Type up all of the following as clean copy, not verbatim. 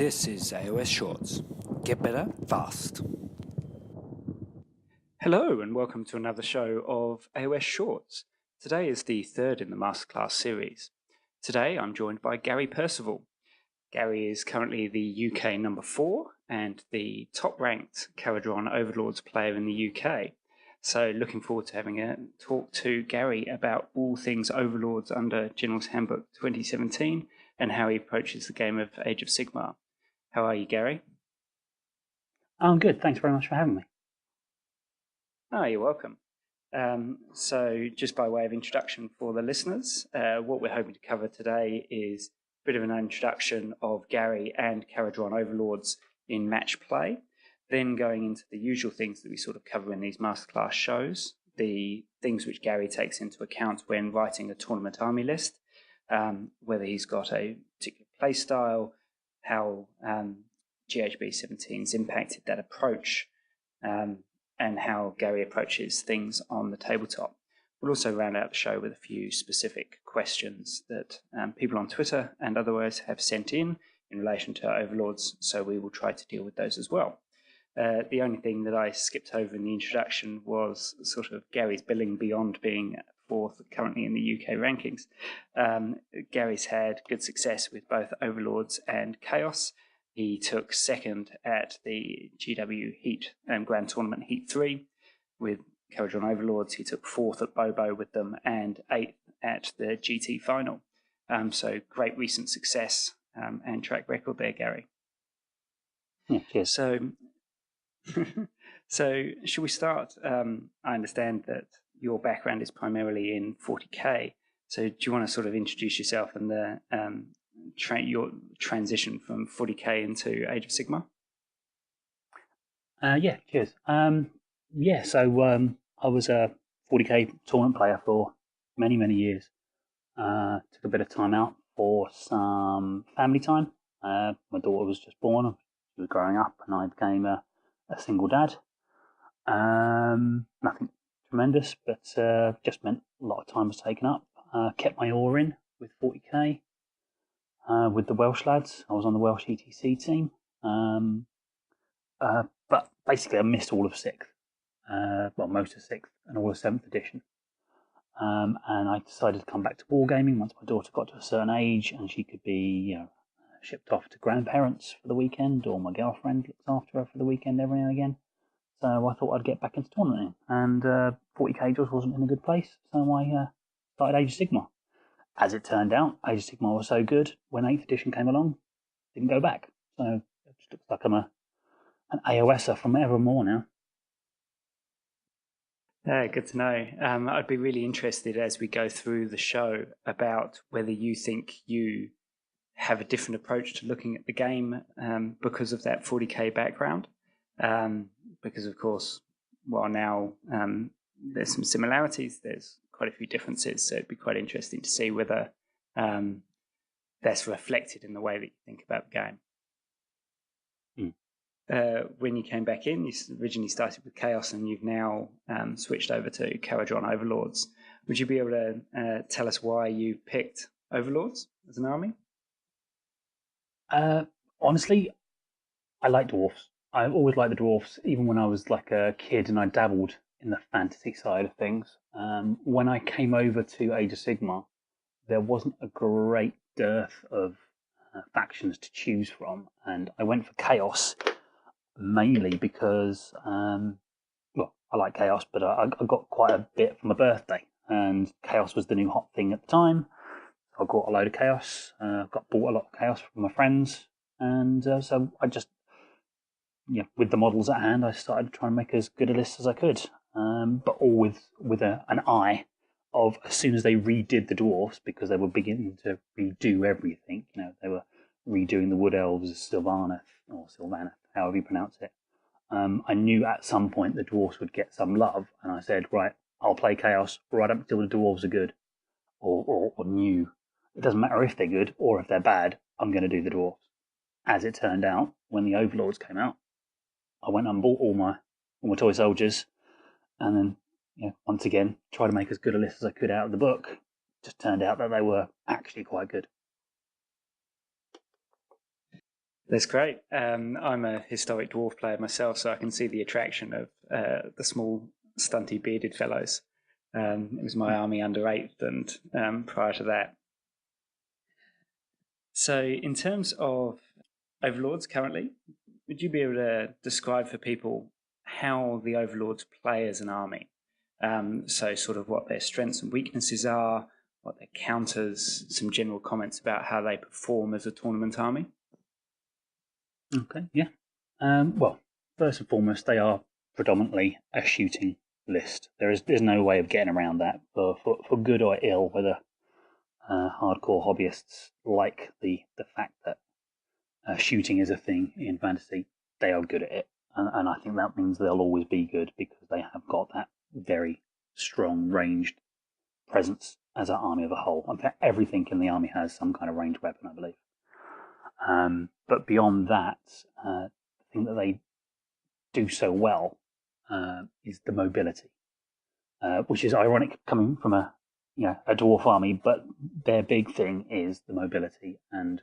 This is AOS Shorts. Get better fast. Hello and welcome to another show of AOS Shorts. Today is the third in the Masterclass series. Today I'm joined by Gary Percival. Gary is currently the UK number 4 and the top-ranked Kharadron Overlords player in the UK. So looking forward to having a talk to Gary about all things Overlords under General's Handbook 2017 and how he approaches the game of Age of Sigmar. How are you, Gary? I'm good. Thanks very much for having me. Oh, you're welcome. So just by way of introduction for the listeners, what we're hoping to cover today is a bit of an introduction of Gary and Kharadron Overlords in match play, then going into the usual things that we sort of cover in these masterclass shows, the things which Gary takes into account when writing a tournament army list, whether he's got a particular play style, how GHB 17's impacted that approach, and how Gary approaches things on the tabletop. We'll also round out the show with a few specific questions that people on Twitter and otherwise have sent in relation to Overlords, so we will try to deal with those as well. The only thing that I skipped over in the introduction was sort of Gary's billing beyond being fourth currently in the UK rankings. Gary's had good success with both Overlords and Chaos. He took second at the GW Heat Grand Tournament Heat 3 with Kharadron Overlords. He took fourth at Bobo with them and 8th at the GT final. So great recent success and track record there, Gary. Yeah, cheers. So should we start? I understand that your background is primarily in 40k. So do you want to sort of introduce yourself and the your transition from 40k into Age of Sigmar? Yeah, cheers. So I was a 40k tournament player for many, many years. Took a bit of time out for some family time. My daughter was just born. She was growing up and I became a single dad. Nothing tremendous, but just meant a lot of time was taken up. Kept my oar in with 40k. With the Welsh lads. I was on the Welsh ETC team. But basically I missed all of 6th. Most of 6th and all of 7th edition. And I decided to come back to wargaming once my daughter got to a certain age and she could be, shipped off to grandparents for the weekend, or my girlfriend looks after her for the weekend every now and again. So I thought I'd get back into tournamenting. And 40k just wasn't in a good place, so I started Age of Sigmar. As it turned out, Age of Sigmar was so good, when 8th edition came along, didn't go back. So it just looks like I'm an AOSer from evermore now. Good to know. I'd be really interested as we go through the show about whether you think you have a different approach to looking at the game because of that 40k background. Because, of course, while now there's some similarities, there's quite a few differences. So it'd be quite interesting to see whether that's reflected in the way that you think about the game. When you came back in, you originally started with Chaos and you've now switched over to Kharadron Overlords. Would you be able to tell us why you picked Overlords as an army? Honestly, I like dwarfs. I've always liked the dwarfs, even when I was like a kid and I dabbled in the fantasy side of things. When I came over to Age of Sigmar, there wasn't a great dearth of factions to choose from, and I went for Chaos mainly because, I like Chaos, but I got quite a bit for my birthday, and Chaos was the new hot thing at the time. I got a load of Chaos, bought a lot of Chaos from my friends, and so I just, with the models at hand, I started trying to make as good a list as I could, but all with an eye of as soon as they redid the dwarfs, because they were beginning to redo everything. They were redoing the Wood Elves, Sylvaneth, or Sylvaneth, however you pronounce it. I knew at some point the dwarfs would get some love, and I said, right, I'll play Chaos right up until the dwarves are good, or new. It doesn't matter if they're good or if they're bad, I'm going to do the dwarfs. As it turned out, when the Overlords came out, I went and bought all my toy soldiers, and then, once again, tried to make as good a list as I could out of the book. Just turned out that they were actually quite good. That's great. I'm a historic dwarf player myself, so I can see the attraction of the small, stunty, bearded fellows. It was my army under 8th and prior to that. So in terms of overlords currently, would you be able to describe for people how the overlords play as an army? So sort of what their strengths and weaknesses are, what their counters, some general comments about how they perform as a tournament army? Okay, yeah. Well, first and foremost, they are predominantly a shooting list. There's no way of getting around that for good or ill, whether hardcore hobbyists like the fact that shooting is a thing in fantasy. They are good at it, and I think that means they'll always be good because they have got that very strong ranged presence as an army of a whole. In fact, everything in the army has some kind of ranged weapon, I believe. But beyond that, the thing that they do so well is the mobility, which is ironic coming from a dwarf army. But their big thing is the mobility, and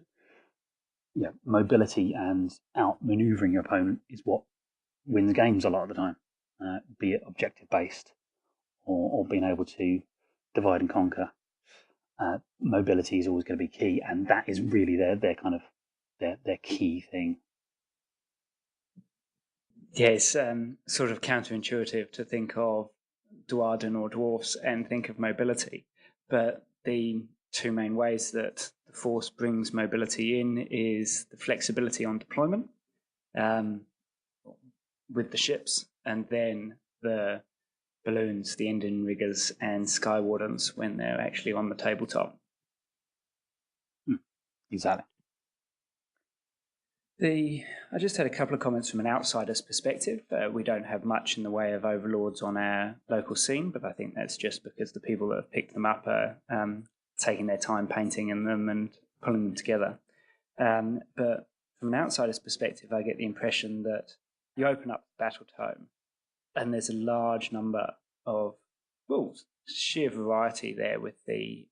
mobility and outmaneuvering your opponent is what wins games a lot of the time, be it objective based or being able to divide and conquer. Mobility is always going to be key, and that is really their kind of their key thing. Yeah, it's sort of counterintuitive to think of Dwarden or dwarfs and think of mobility, but the two main ways that the Force brings mobility in is the flexibility on deployment with the ships, and then the balloons, the engine riggers, and skywardens when they're actually on the tabletop. Exactly. I just had a couple of comments from an outsider's perspective. We don't have much in the way of overlords on our local scene, but I think that's just because the people that have picked them up are taking their time painting in them and pulling them together. But from an outsider's perspective, I get the impression that you open up the battle tome and there's a large number of rules, sheer variety there with the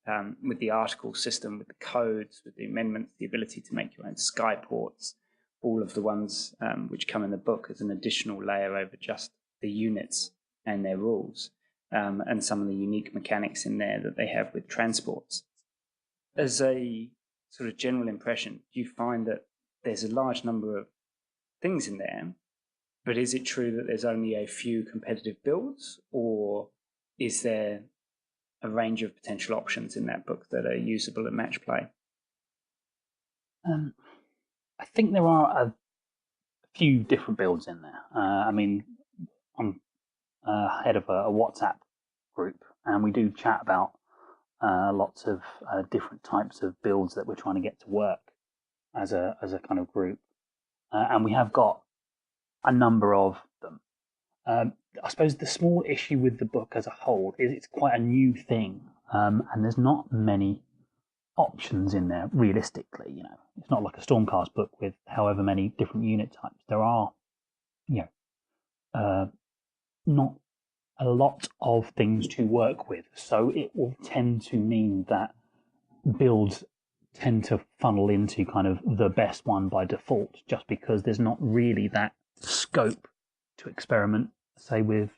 article system, with the codes, with the amendments, the ability to make your own skyports, all of the ones which come in the book as an additional layer over just the units and their rules, and some of the unique mechanics in there that they have with transports. As a sort of general impression, do you find that there's a large number of things in there, but is it true that there's only a few competitive builds, or is there a range of potential options in that book that are usable at match play? I think there are a few different builds in there. I mean, I'm head of a WhatsApp group, and we do chat about lots of different types of builds that we're trying to get to work as a kind of group, and we have got a number of them. I suppose the small issue with the book as a whole is it's quite a new thing, and there's not many options in there realistically. It's not like a Stormcast book with however many different unit types. There are, not a lot of things to work with, so it will tend to mean that builds tend to funnel into kind of the best one by default, just because there's not really that scope to experiment, say with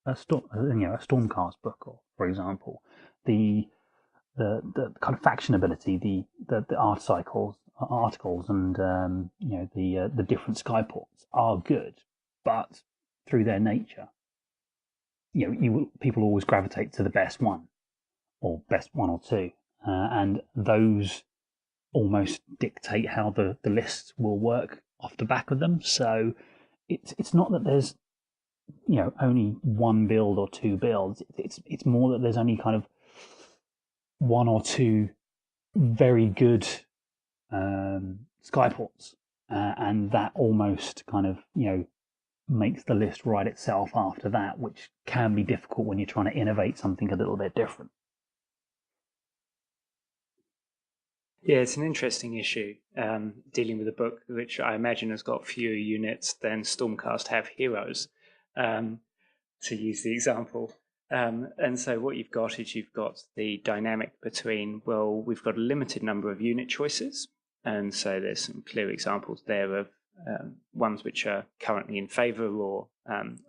a Stormcast book, or for example, the kind of faction ability, the articles, and the different skyports are good, but through their nature, people always gravitate to the best one, or best one or two, and those almost dictate how the lists will work off the back of them. So it's not that there's only one build or two builds. It's more that there's only kind of one or two very good skyports, and that almost kind of makes the list write itself after that, which can be difficult when you're trying to innovate something a little bit different. Yeah, it's an interesting issue, dealing with a book which I imagine has got fewer units than Stormcast have heroes, to use the example. And so what you've got is you've got the dynamic between, well, we've got a limited number of unit choices, And so there's some clear examples there of ones which are currently in favour or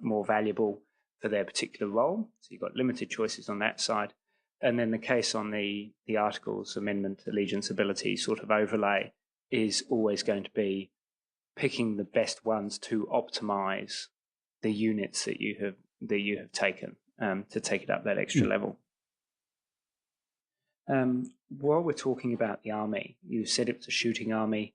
more valuable for their particular role. So you've got limited choices on that side. And then the case on the articles, amendment, allegiance, ability sort of overlay is always going to be picking the best ones to optimize the units that you have taken to take it up that extra level. While we're talking about the army, you said it was a shooting army.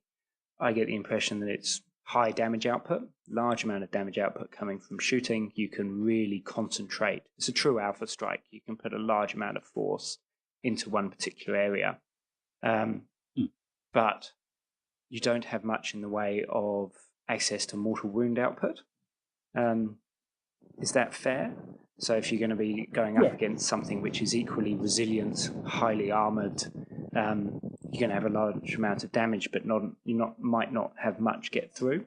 I get the impression that it's high damage output, large amount of damage output coming from shooting. You can really concentrate. It's a true alpha strike. You can put a large amount of force into one particular area. But you don't have much in the way of access to mortal wound output. Is that fair? So if you're going to be going up against something which is equally resilient, highly armored, you're going to have a large amount of damage, but might not have much get through.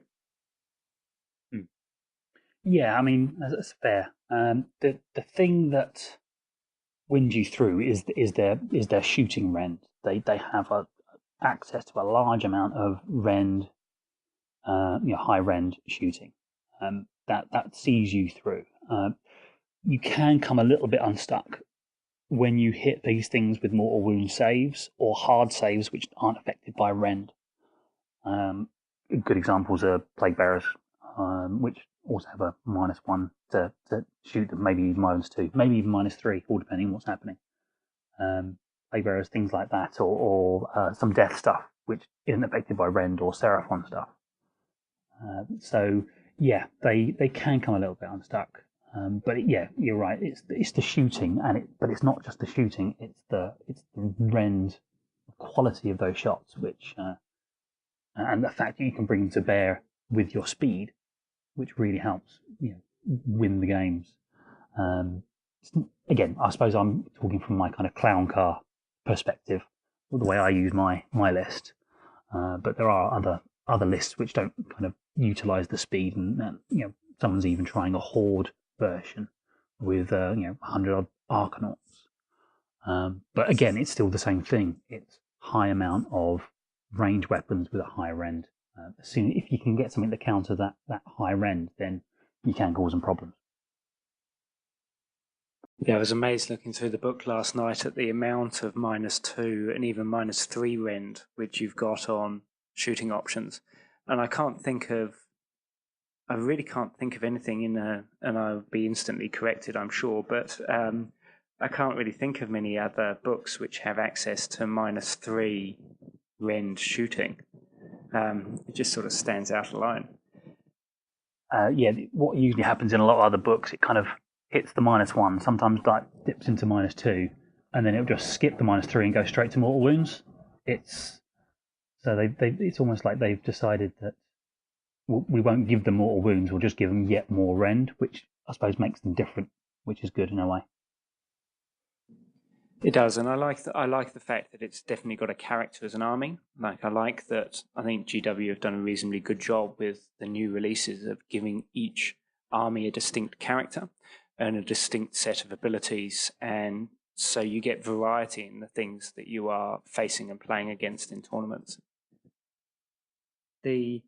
Yeah, I mean that's fair. The thing that wins you through is their shooting rend. They have access to a large amount of rend, high rend shooting. That sees you through. You can come a little bit unstuck when you hit these things with mortal wound saves or hard saves which aren't affected by rend. Good examples are plague bearers, which also have a -1 to shoot them, maybe even -2, maybe even -3, all depending on what's happening. Plague bearers, things like that, or some death stuff which isn't affected by rend, or Seraphon stuff. So yeah, they can come a little bit unstuck. But yeah, you're right. It's the shooting, but it's not just the shooting. It's the rend quality of those shots, which and the fact that you can bring them to bear with your speed, which really helps win the games. Again, I suppose I'm talking from my kind of clown car perspective, the way I use my list. But there are other lists which don't kind of utilize the speed, and someone's even trying a horde version with 100 odd Arcanauts. But again, it's still the same thing. It's high amount of range weapons with a high rend. If you can get something to counter that high rend, then you can cause some problems. Yeah, I was amazed looking through the book last night at the amount of -2 and even -3 rend which you've got on shooting options. And I really can't think of anything in there, and I'll be instantly corrected, I'm sure, but I can't really think of many other books which have access to -3 rend shooting. It just sort of stands out alone. What usually happens in a lot of other books, it kind of hits the -1, sometimes like dips into -2, and then it'll just skip the -3 and go straight to mortal wounds. It's almost like they've decided that we won't give them mortal wounds, we'll just give them yet more rend, which I suppose makes them different, which is good in a way. It does, and I like the fact that it's definitely got a character as an army. I like that. I think GW have done a reasonably good job with the new releases of giving each army a distinct character and a distinct set of abilities, and so you get variety in the things that you are facing and playing against in tournaments. The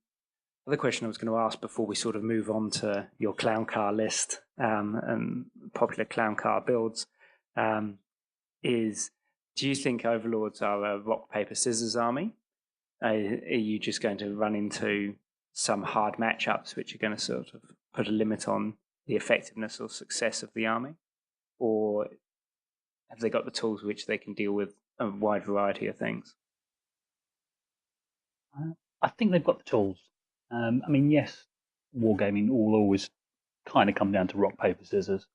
other question I was going to ask before we sort of move on to your clown car list and popular clown car builds is, do you think Overlords are a rock, paper, scissors army? Are you just going to run into some hard matchups which are going to sort of put a limit on the effectiveness or success of the army? Or have they got the tools which they can deal with a wide variety of things? I think they've got the tools. Yes, wargaming will always kind of come down to rock, paper, scissors.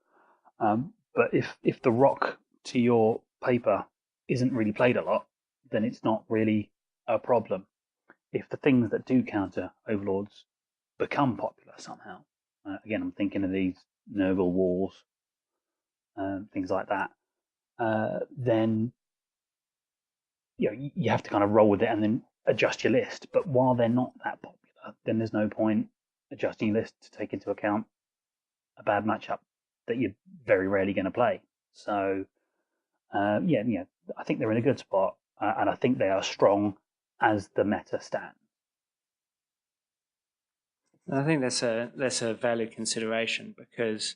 But if the rock to your paper isn't really played a lot, then it's not really a problem. If the things that do counter Overlords become popular somehow, again, I'm thinking of these Nurgle Wars, things like that, then you have to kind of roll with it and then adjust your list. But while they're not that popular, then there's no point adjusting your list to take into account a bad matchup that you're very rarely going to play. So, I think they're in a good spot, and I think they are strong as the meta stands. I think that's a valid consideration, because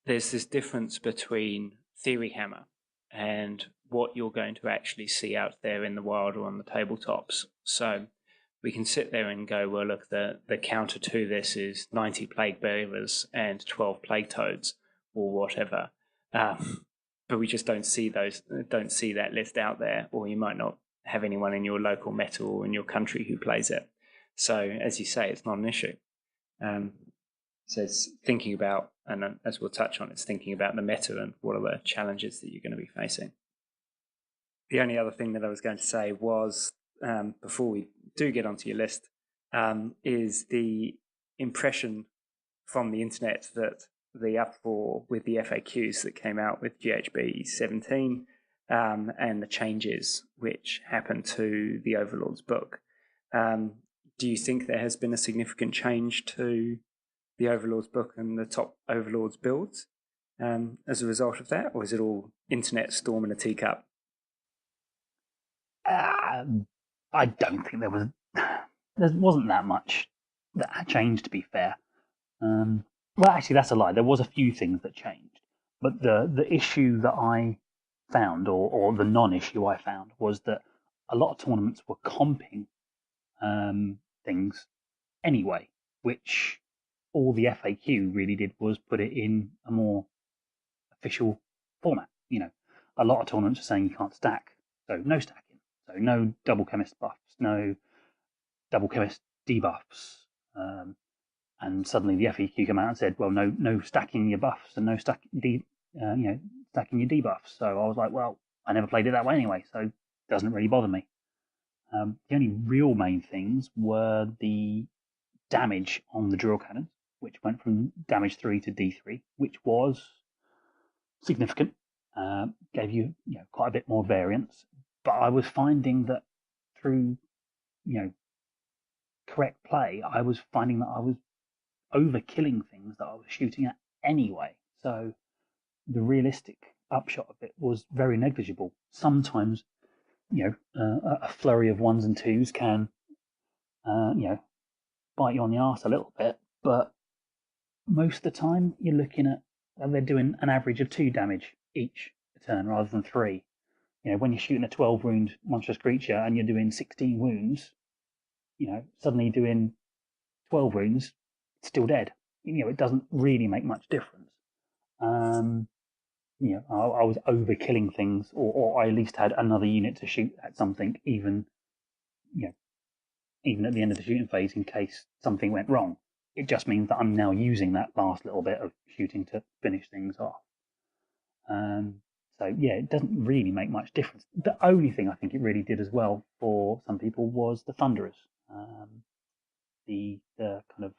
there's this difference between theory hammer and what you're going to actually see out there in the wild or on the tabletops. So we can sit there and go, well, look, the counter to this is 90 plague bearers and 12 plague toads or whatever. But we just don't see that list out there, or you might not have anyone in your local meta or in your country who plays it. So as you say, it's not an issue. So it's thinking about, and as we'll touch on, it's thinking about the meta and what are the challenges that you're going to be facing. The only other thing that I was going to say was, before we do get onto your list, is the impression from the internet that the uproar with the FAQs that came out with GHB 17 and the changes which happened to the Overlords book. Do you think there has been a significant change to the Overlords book and the top Overlords builds as a result of that, or is it all internet storm in a teacup? I don't think there wasn't that much that changed, to be fair. Well, actually, that's a lie. There was a few things that changed, but the issue that I found, or the non-issue I found, was that a lot of tournaments were comping things anyway, which all the FAQ really did was put it in a more official format. A lot of tournaments are saying you can't stack, so no stacking, so no double chemist buffs, no double chemist debuffs, and suddenly the FAQ came out and said, well, no stacking your buffs and no stacking your debuffs. So I was like, well, I never played it that way anyway, so it doesn't really bother me. The only real main things were the damage on the drill cannons, which went from damage 3 to D3, which was significant, gave you quite a bit more variance. But I was finding that through correct play, I was finding that I was overkilling things that I was shooting at anyway. So the realistic upshot of it was very negligible. Sometimes, a flurry of ones and twos can, bite you on the arse a little bit, but most of the time you're looking at, they're doing an average of 2 damage each a turn rather than 3. When you're shooting a 12 wound monstrous creature and you're doing 16 wounds, suddenly doing 12 wounds, it's still dead. It doesn't really make much difference. I was overkilling things, or I at least had another unit to shoot at something, even at the end of the shooting phase, in case something went wrong. It just means that I'm now using that last little bit of shooting to finish things off. So yeah, it doesn't really make much difference. The only thing I think it really did as well for some people was the Thunderers. The kind of,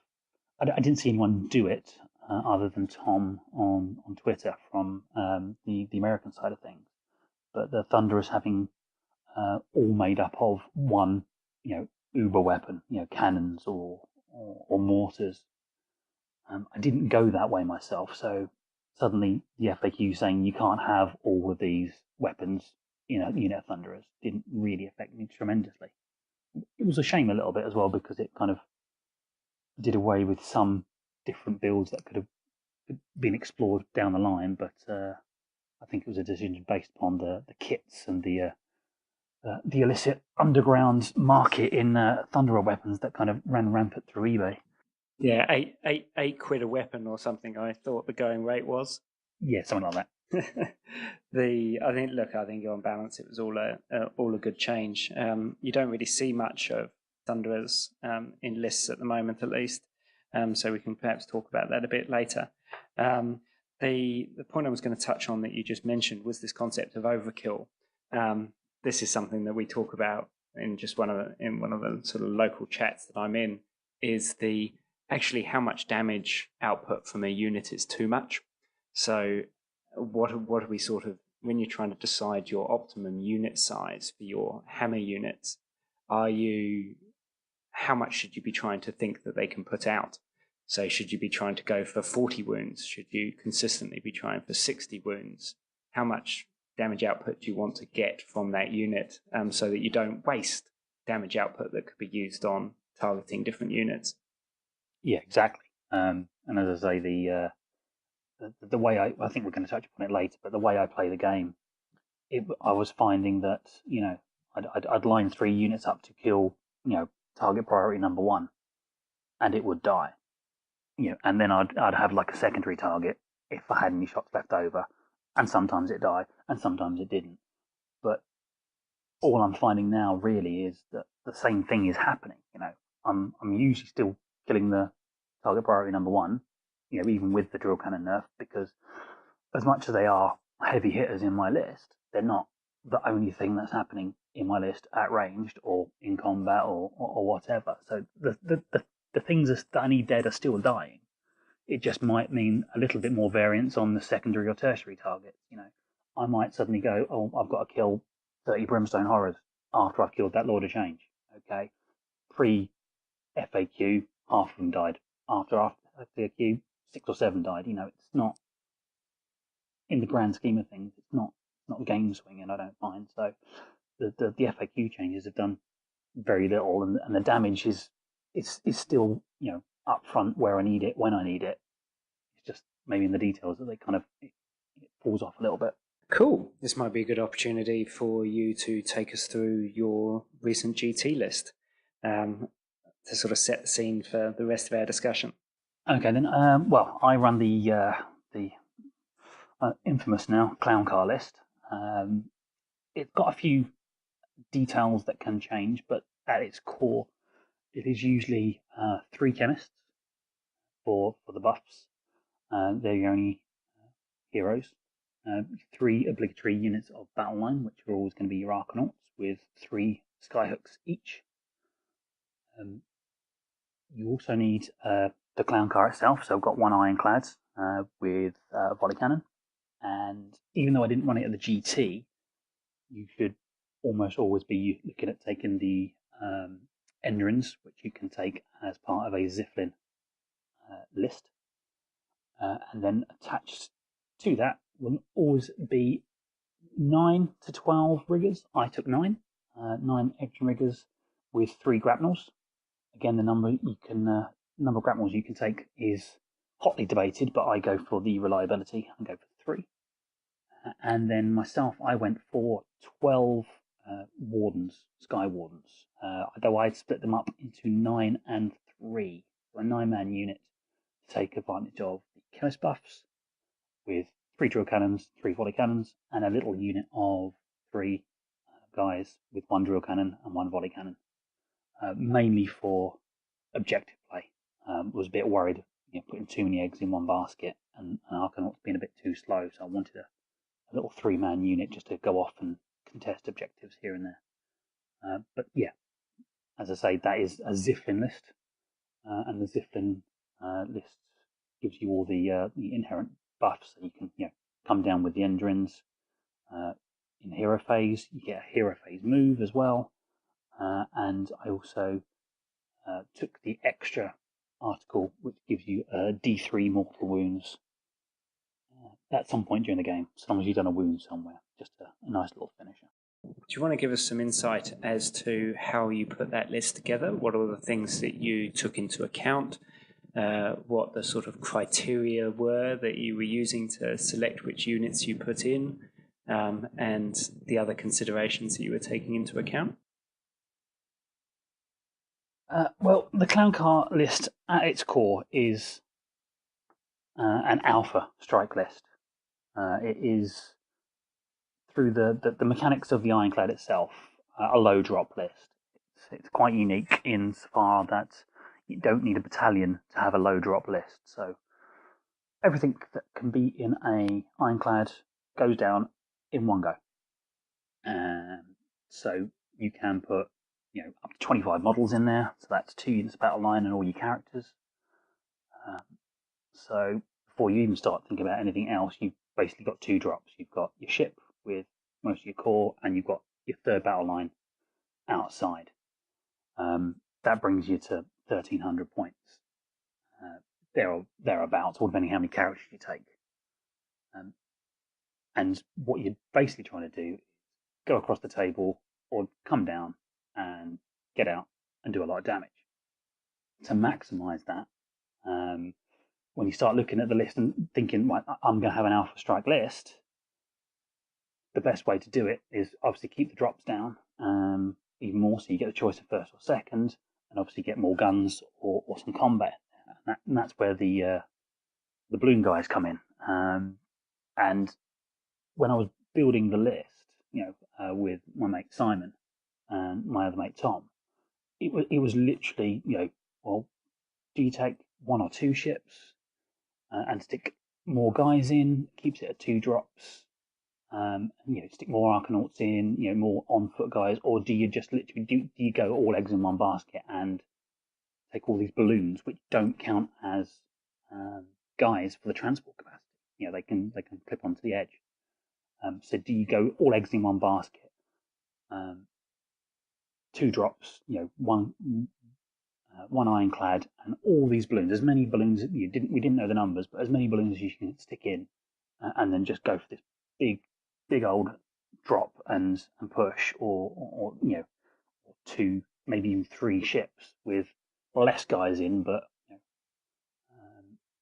I didn't see anyone do it other than Tom on Twitter from the American side of things. But the Thunderers having all made up of one, uber weapon, cannons or mortars. I didn't go that way myself, so suddenly the FAQ saying you can't have all of these weapons in a unit of Thunderers didn't really affect me tremendously. It was a shame a little bit as well, because it kind of did away with some different builds that could have been explored down the line, but I think it was a decision based upon the kits and the illicit underground market in Thunderer weapons that kind of ran rampant through eBay. Yeah, eight quid a weapon or something, I thought the going rate was. Yeah, something like that. I think on balance it was all a good change. You don't really see much of Thunderers in lists at the moment, at least. So we can perhaps talk about that a bit later. The point I was going to touch on that you just mentioned was this concept of overkill. This is something that we talk about in one of the sort of local chats that I'm in, is actually how much damage output from a unit is too much. So what are we sort of, when you're trying to decide your optimum unit size for your hammer units, how much should you be trying to think that they can put out? So should you be trying to go for 40 wounds? Should you consistently be trying for 60 wounds? How much damage output do you want to get from that unit so that you don't waste damage output that could be used on targeting different units. Yeah, exactly. And as I say, the way I think we're going to touch upon it later, but the way I play the game, I was finding that I'd line 3 units up to kill target priority number 1, and it would die. And then I'd have like a secondary target if I had any shots left over, and sometimes it died, and sometimes it didn't. But all I'm finding now really is that the same thing is happening. I'm usually still killing the target priority number 1, even with the drill cannon nerf, because as much as they are heavy hitters in my list, they're not the only thing that's happening in my list at ranged or in combat or whatever. So the things that I need dead are still dying. It just might mean a little bit more variance on the secondary or tertiary targets. I might suddenly go, oh, I've got to kill 30 Brimstone Horrors after I've killed that Lord of Change. Okay, pre-FAQ, half of them died. After FAQ, 6 or 7 died. It's not, in the grand scheme of things, it's not game swinging, I don't find. So the FAQ changes have done very little, and the damage is still up front where I need it when I need it. It's just maybe in the details that they kind of it falls off a little bit. Cool. This might be a good opportunity for you to take us through your recent GT list to sort of set the scene for the rest of our discussion. Okay, then. Well, I run the infamous now clown car list. It's got a few details that can change, but at its core, it is usually 3 chemists for the buffs. They're your only heroes. 3 obligatory units of battle line, which are always going to be your Arcanauts, with 3 skyhooks each. You also need the clown car itself, so I've got 1 ironclad with volley cannon. And even though I didn't run it at the GT, you should almost always be looking at taking the Endrins, which you can take as part of a Ziflin list. And then attached to that will always be 9 to 12 riggers. I took 9 extra riggers with 3 grapnels. Again, the number of grapnels you can take is hotly debated, but I go for the reliability and go for 3. And then myself, I went for 12 wardens, sky wardens. Though I'd split them up into 9 and 3, so a 9-man unit to take advantage of the chemist buffs, with 3 drill cannons, 3 volley cannons, and a little unit of 3 guys with 1 drill cannon and 1 volley cannon, mainly for objective play. Was a bit worried putting too many eggs in one basket, and Arcanauts being a bit too slow, so I wanted a little 3-man unit just to go off and contest objectives here and there. But yeah, as I say, that is a Ziflin list, and the Ziflin list gives you all the inherent buffs, so you can come down with the Endrins. In hero phase, you get a hero phase move as well, and I also took the extra article which gives you D3 mortal wounds at some point during the game, as long as you've done a wound somewhere. Just a nice little finisher. Do you want to give us some insight as to how you put that list together? What are the things that you took into account? What the sort of criteria were that you were using to select which units you put in, and the other considerations that you were taking into account? Well, the clown car list at its core is an alpha strike list. It is, through the mechanics of the ironclad itself, a low drop list. It's quite unique in so far that you don't need a battalion to have a low drop list. So everything that can be in a ironclad goes down in one go. So you can put up to 25 models in there. So that's 2 units of battle line and all your characters. So before you even start thinking about anything else, you've basically got 2 drops. You've got your ship with most of your core, and you've got your 3rd battle line outside. That brings you to 1,300 points. Thereabouts, all depending how many characters you take. And what you're basically trying to do is go across the table or come down and get out and do a lot of damage. To maximise that, when you start looking at the list and thinking, right, I'm going to have an Alpha Strike list, the best way to do it is obviously keep the drops down even more, so you get the choice of first or second, and obviously get more guns or some combat. And that's where the balloon guys come in. And when I was building the list, with my mate Simon and my other mate Tom, it was literally, well, do you take one or two ships and stick more guys in, keeps it at 2 drops, stick more Arkanauts in, more on foot guys, or do you just literally do you go all eggs in one basket and take all these balloons which don't count as guys for the transport capacity? They can clip onto the edge. So do you go all eggs in one basket? 2 drops, one ironclad, and all these balloons. As many balloons we didn't know the numbers, but as many balloons as you can stick in, and then just go for this big old drop and push, or 2, maybe even 3 ships with less guys in, but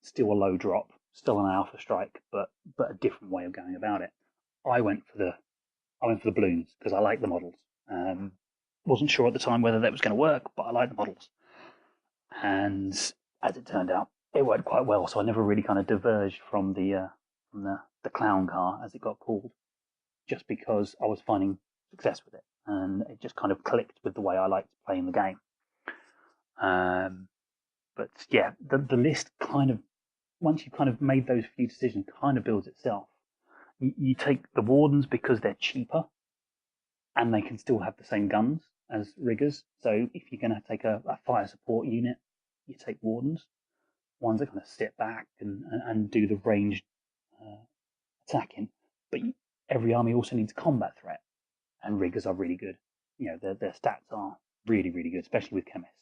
still a low drop, still an Alpha Strike, but a different way of going about it. I went for the balloons because I like the models. Wasn't sure at the time whether that was going to work, but I like the models. And as it turned out, it worked quite well. So I never really kind of diverged from the clown car, as it got called, just because I was finding success with it, and it just kind of clicked with the way I liked playing the game. But yeah, the list kind of, once you've kind of made those few decisions, kind of builds itself. You take the Wardens because they're cheaper, and they can still have the same guns as riggers. So if you're going to take a fire support unit, you take Wardens. Ones that kind of sit back and do the ranged attacking. But every army also needs a combat threat, and riggers are really good. Their stats are really, really good, especially with chemists.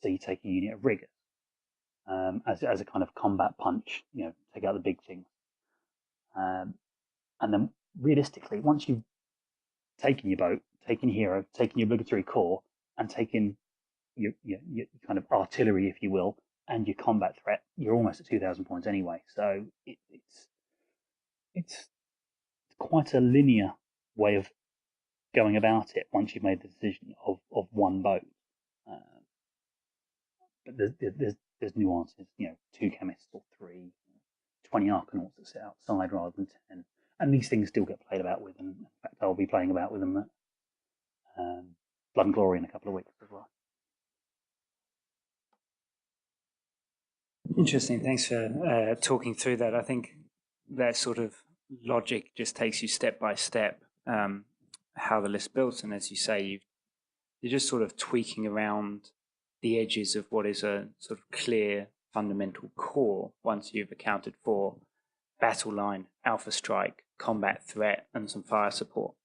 So you take a unit of riggers as a kind of combat punch, take out the big things. And then realistically, once you've taken your boat, taken your hero, taken your obligatory core, and taken your kind of artillery, if you will, and your combat threat, you're almost at 2,000 points anyway. So it's quite a linear way of going about it once you've made the decision of one boat. But there's nuances, 2 chemists or 3, 20 Arkanauts that sit outside rather than 10. And these things still get played about with, and in fact I'll be playing about with them at Blood and Glory in a couple of weeks as well. Interesting. Thanks for talking through that. I think that sort of logic just takes you step by step how the list builds, and as you say, you're just sort of tweaking around the edges of what is a sort of clear fundamental core once you've accounted for battle line, Alpha Strike, combat threat, and some fire support.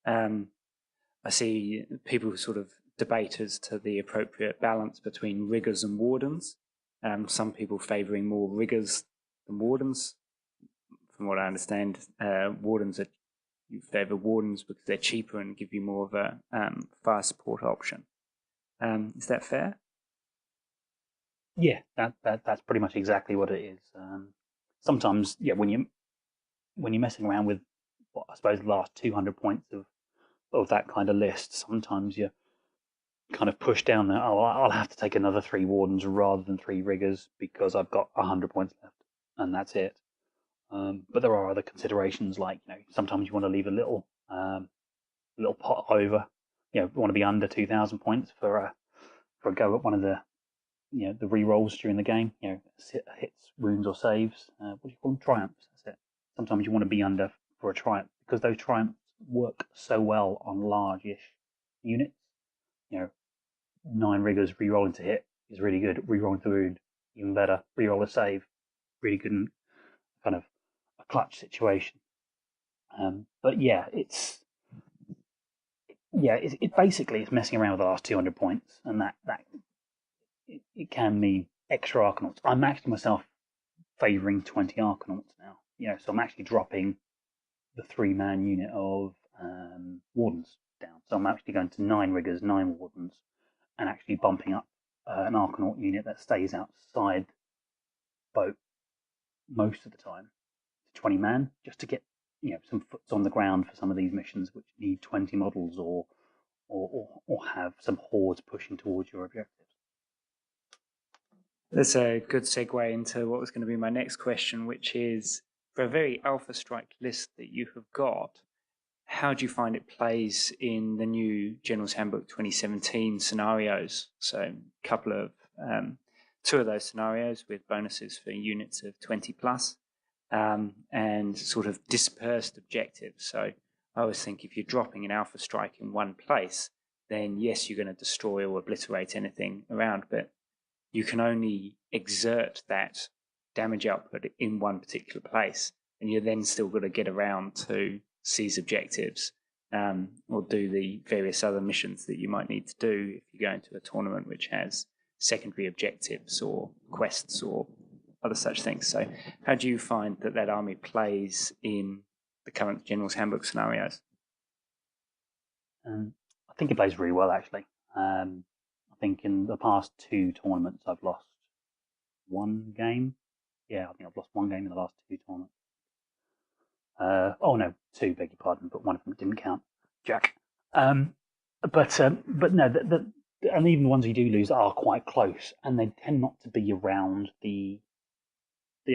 I see people sort of debate as to the appropriate balance between riggers and wardens. Some people favouring more riggers than wardens. From what I understand, you favour wardens because they're cheaper and give you more of a fire support option. Is that fair? Yeah, that's pretty much exactly what it is. Sometimes, when you're messing around with what I suppose the last 200 points of that kind of list, sometimes you kind of push down there. Oh, I'll have to take another 3 wardens rather than 3 riggers because I've got 100 points left, and that's it. But there are other considerations, like sometimes you want to leave a little pot over. You want to be under 2,000 points for a go at one of the the re-rolls during the game. Hits, wounds, or saves. What do you call them? Triumphs. That's it. Sometimes you want to be under for a triumph because those triumphs work so well on large-ish units. 9 riggers re-rolling to hit is really good. Re-rolling to wound, even better. Re-roll a save, really good in kind of a clutch situation. But yeah, it's basically it's messing around with the last 200 points, and that it can mean extra Arkanauts. I'm actually myself favouring 20 Arkanauts now. So I'm actually dropping the 3-man unit of Wardens down. So I'm actually going to 9 riggers, 9 wardens, and actually bumping up an Archanaut unit that stays outside boat most of the time to 20 man, just to get some foots on the ground for some of these missions which need 20 models or have some hordes pushing towards your objectives. That's a good segue into what was going to be my next question, which is, for a very Alpha Strike list that you have got, how do you find it plays in the new General's Handbook 2017 scenarios? So a couple of, 2 of those scenarios with bonuses for units of 20 plus, and sort of dispersed objectives. So I always think if you're dropping an Alpha Strike in one place, then yes, you're going to destroy or obliterate anything around, but you can only exert that damage output in one particular place, and you're then still got to get around to seize objectives, or do the various other missions that you might need to do if you go into a tournament which has secondary objectives or quests or other such things. So how do you find that army plays in the current General's Handbook scenarios? I think it plays really well, actually. I think in the past 2 tournaments I've lost 1 game. Yeah, I think I've lost 1 game in the last 2 tournaments. Oh no, 2, beg your pardon, but one of them didn't count. Jack. But no, and even the ones you do lose are quite close, and they tend not to be around the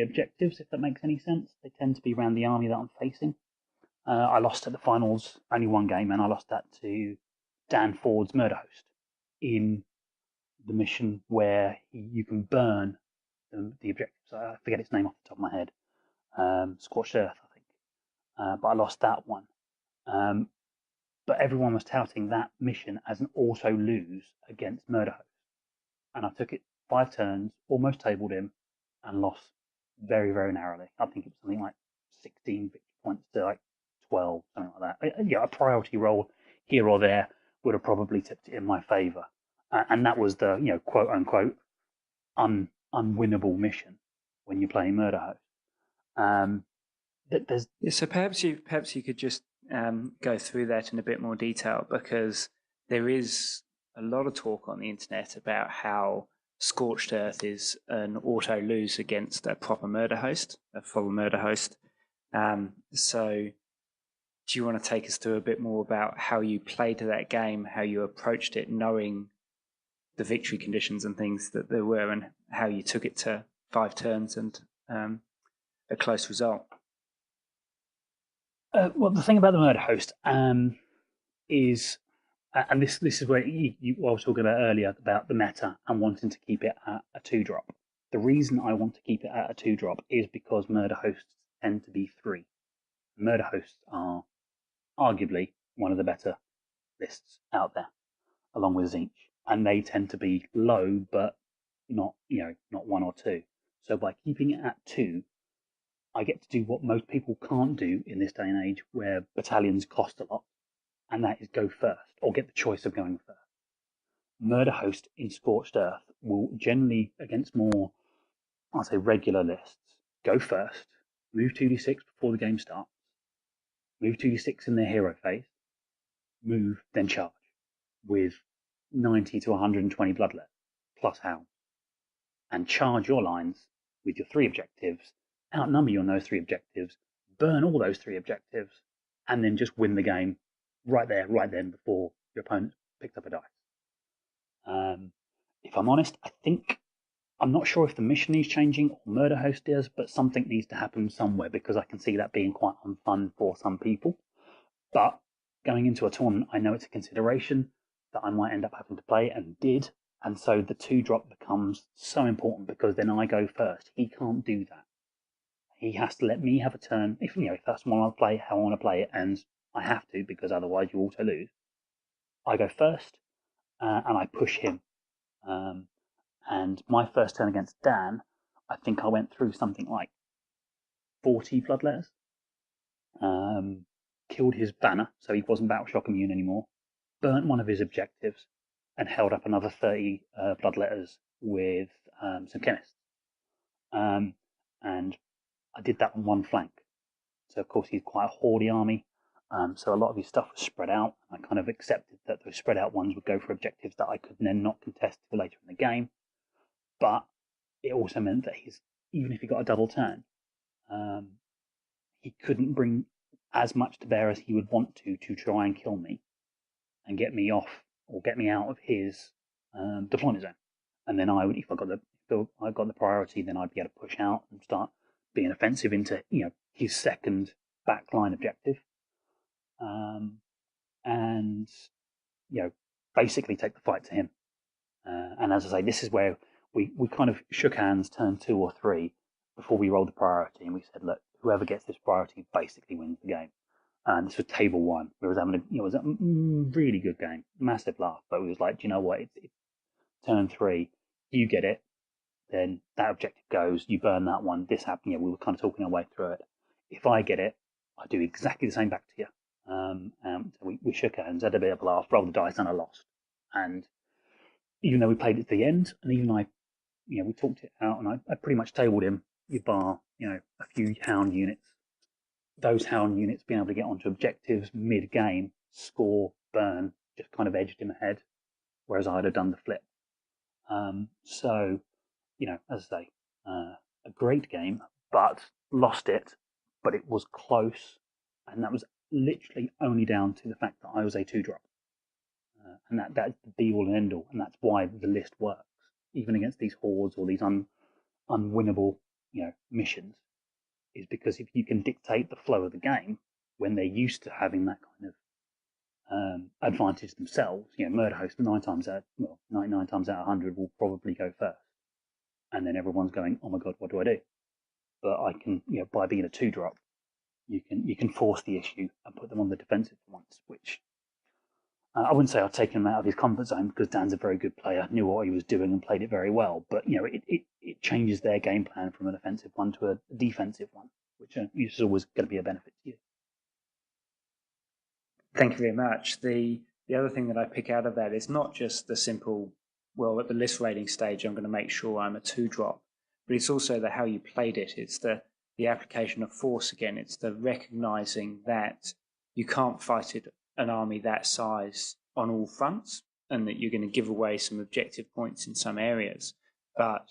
objectives, if that makes any sense. They tend to be around the army that I'm facing. I lost at the finals only 1 game, and I lost that to Dan Ford's Murderhost in the mission where you can burn the objectives. I forget its name off the top of my head. Scorched Earth, I think. But I lost that one. But everyone was touting that mission as an auto lose against Murderhost. And I took it 5 turns, almost tabled him, and lost very, very narrowly. I think it was something like 16 victory points to like 12, something like that. Yeah, a priority roll here or there would have probably tipped it in my favour. And that was the, quote unquote, unwinnable mission when you're playing Murderhost. So perhaps you could just go through that in a bit more detail, because there is a lot of talk on the internet about how Scorched Earth is an auto lose against a proper Murderhost, a full Murderhost. So do you want to take us through a bit more about how you played that game, how you approached it, knowing the victory conditions and things that there were, and how you took it to 5 turns and a close result? Well, the thing about the Murderhost is, and this is where you I was talking about earlier about the meta and wanting to keep it at a 2-drop. The reason I want to keep it at a 2-drop is because Murderhosts tend to be 3. Murderhosts are arguably one of the better lists out there, along with Tzeentch, and they tend to be low, but not 1 or 2. So by keeping it at 2, I get to do what most people can't do in this day and age, where battalions cost a lot, and that is go first, or get the choice of going first. Murderhost in Scorched Earth will generally, against more, I'll say, regular lists, go first, move 2d6 before the game starts, move 2d6 in their hero phase, move, then charge, with 90 to 120 bloodlet, plus hounds, and charge your lines with your 3 objectives, outnumber you on those 3 objectives, burn all those 3 objectives, and then just win the game right there, right then, before your opponent picked up a dice. If I'm honest, I'm not sure if the mission is changing or Murderhost is, but something needs to happen somewhere, because I can see that being quite unfun for some people. But going into a tournament, I know it's a consideration that I might end up having to play, and did. And so the 2-drop becomes so important, because then I go first. He can't do that. He has to let me have a turn. If that's what I want to play, how I want to play it, and I have to, because otherwise you auto lose. I go first, and I push him. And my first turn against Dan, I think I went through something like 40 bloodletters. Killed his banner, so he wasn't Battleshock immune anymore. Burnt one of his objectives, and held up another 30 bloodletters with some chemists. And I did that on one flank. So of course he's quite a hoardy army. So a lot of his stuff was spread out. I kind of accepted that those spread out ones would go for objectives that I could then not contest till later in the game. But it also meant that even if he got a double turn, he couldn't bring as much to bear as he would want to try and kill me and get me off or get me out of his deployment zone. And then if I got the priority, then I'd be able to push out and start being offensive into his second backline objective, and basically take the fight to him. And as I say, this is where we kind of shook hands, turn 2 or 3 before we rolled the priority, and we said, look, whoever gets this priority basically wins the game. And this was table 1. We was having it was a really good game, massive laugh. But we was like, do you know what? It's turn 3, you get it, then that objective goes. You burn that one. This happened. We were kind of talking our way through it. If I get it, I do exactly the same back to you. So we shook hands, had a bit of a laugh, rolled the dice, and I lost. And even though we played it to the end, and even we talked it out, and I pretty much tabled him. You bar, a few hound units. Those hound units being able to get onto objectives mid-game, score, burn, just kind of edged him ahead, whereas I'd have done the flip. So, as I say, a great game, but lost it, but it was close, and that was literally only down to the fact that I was a 2-drop. And that's the be-all and end-all, and that's why the list works, even against these hordes or these unwinnable, missions, is because if you can dictate the flow of the game when they're used to having that kind of advantage themselves, Murderhost 99 times out of 100 will probably go first, and then everyone's going, oh my god, what do I do? But I can, by being a 2-drop, you can force the issue and put them on the defensive once, which I wouldn't say I've taken him out of his comfort zone, because Dan's a very good player, knew what he was doing and played it very well. But it changes their game plan from an offensive one to a defensive one, which is always going to be a benefit to you. Thank you very much. The other thing that I pick out of that is not just the simple, well, at the list rating stage, I'm going to make sure I'm a 2-drop, but it's also how you played it. It's the application of force again. It's the recognizing that you can't fight an army that size on all fronts, and that you're going to give away some objective points in some areas, but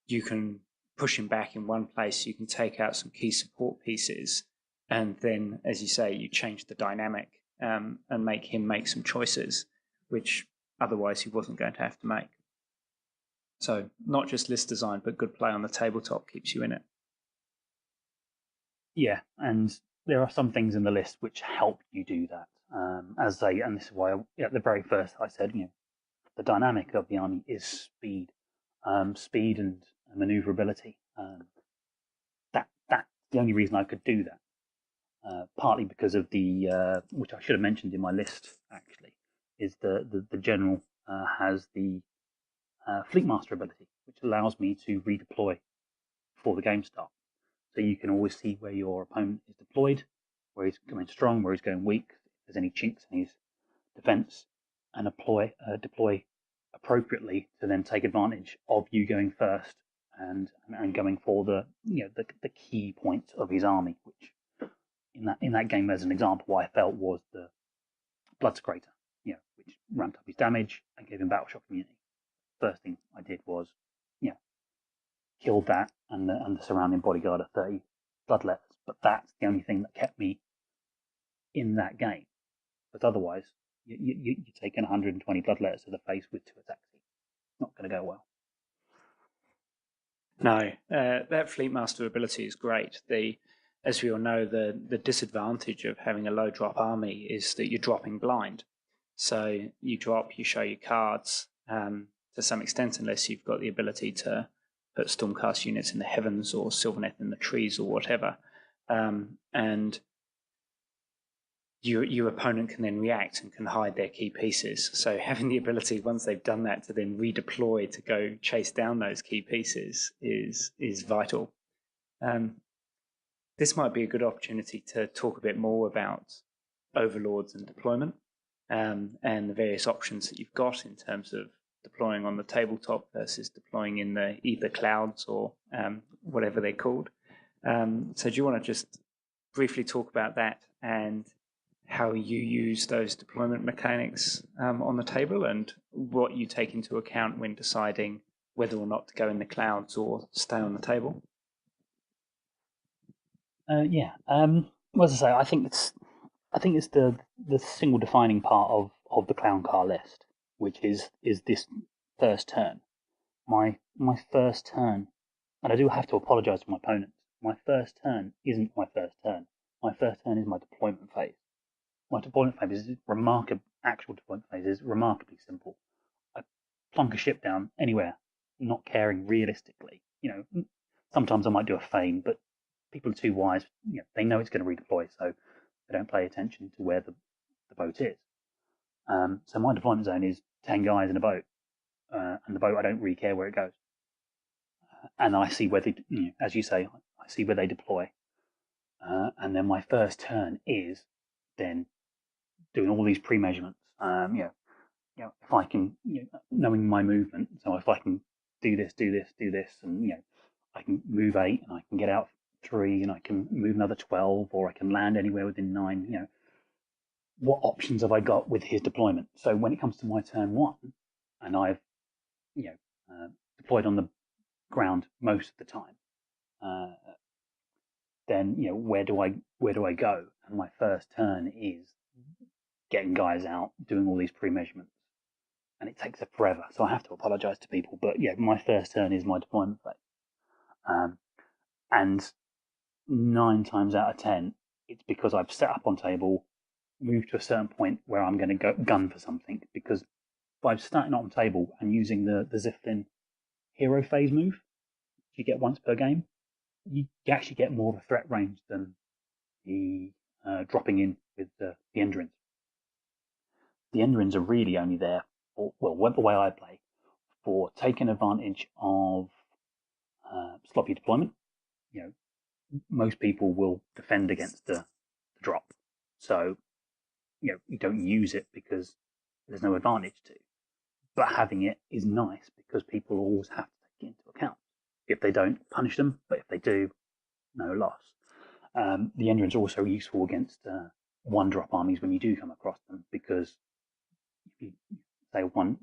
you can push him back in one place, you can take out some key support pieces, and then, as you say, you change the dynamic and make him make some choices, which otherwise he wasn't going to have to make. So not just list design, but good play on the tabletop keeps you in it. Yeah, and there are some things in the list which help you do that. And this is why at the very first I said, the dynamic of the army is speed, speed and maneuverability. That's the only reason I could do that. Partly because of the, which I should have mentioned in my list actually, is the general has the Fleet Master ability, which allows me to redeploy before the game starts. So you can always see where your opponent is deployed, where he's coming strong, where he's going weak, if there's any chinks in his defense, and deploy appropriately to then take advantage of you going first and going for the key point of his army, which in that game, as an example, what I felt was the Blood Secretor, which ramped up his damage and gave him battle shock immunity. First thing I did was, killed that and the surrounding bodyguard of 30 bloodletters. But that's the only thing that kept me in that game. Because otherwise, you're taking 120 bloodletters to the face with 2 attacks. It's not going to go well. No, that Fleet Master ability is great. As we all know, the disadvantage of having a low drop army is that you're dropping blind. So you drop, you show your cards to some extent, unless you've got the ability to put Stormcast units in the heavens or Sylvaneth in the trees or whatever. And your opponent can then react and can hide their key pieces. So having the ability, once they've done that, to then redeploy to go chase down those key pieces is vital. This might be a good opportunity to talk a bit more about overlords and deployment, and the various options that you've got in terms of deploying on the tabletop versus deploying in the either clouds or whatever they're called. So do you want to just briefly talk about that and how you use those deployment mechanics on the table and what you take into account when deciding whether or not to go in the clouds or stay on the table? Yeah. Well, as I say, I think it's the single defining part of the clown car list, which is this first turn. My first turn, and I do have to apologise to my opponents. My first turn isn't my first turn. My first turn is my deployment phase. My deployment phase is actual deployment phase is remarkably simple. I plunk a ship down anywhere, not caring realistically. Sometimes I might do a feign, but people are too wise. They know it's going to redeploy, so they don't pay attention to where the boat is. So my deployment zone is 10 guys in a boat, and the boat, I don't really care where it goes. And I see where they, as you say, I see where they deploy. And then my first turn is then doing all these pre-measurements. If I can, knowing my movement, so if I can do this, and I can move 8, and I can get out 3, and I can move another 12, or I can land anywhere within 9. What options have I got with his deployment? So when it comes to my turn 1, and I've deployed on the ground most of the time, then where do I go? And my first turn is getting guys out, doing all these pre-measurements, and it takes forever. So I have to apologise to people, but yeah, my first turn is my deployment phase, and 9 times out of 10, it's because I've set up on table, moved to a certain point where I'm going to go gun for something. Because by starting on table and using the Ziflin hero phase move, which you get once per game, you actually get more of a threat range than the dropping in with the Endurins. The Endurins are really only there for, well, the way I play, for taking advantage of sloppy deployment. Most people will defend against the drop, so you don't use it because there's no advantage to. But having it is nice because people always have to take it into account. If they don't, punish them, but if they do, no loss. The Endurins are also useful against one-drop armies when you do come across them, because if you say one,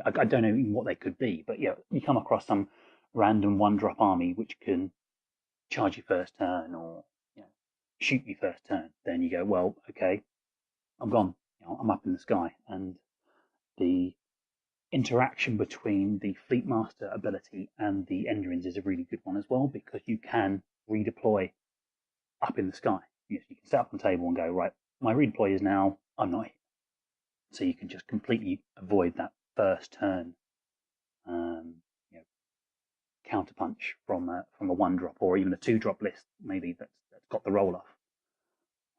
I don't know what they could be, but you come across some random one-drop army which can charge you first turn, or shoot you first turn, then you go, well, okay, I'm gone. I'm up in the sky. And the interaction between the Fleet Master ability and the Endurins is a really good one as well, because you can redeploy up in the sky. You can set up on the table and go, right, my redeploy is now, I'm not here. So you can just completely avoid that first turn counterpunch from a 1-drop or even a 2-drop list, maybe that's got the roll off.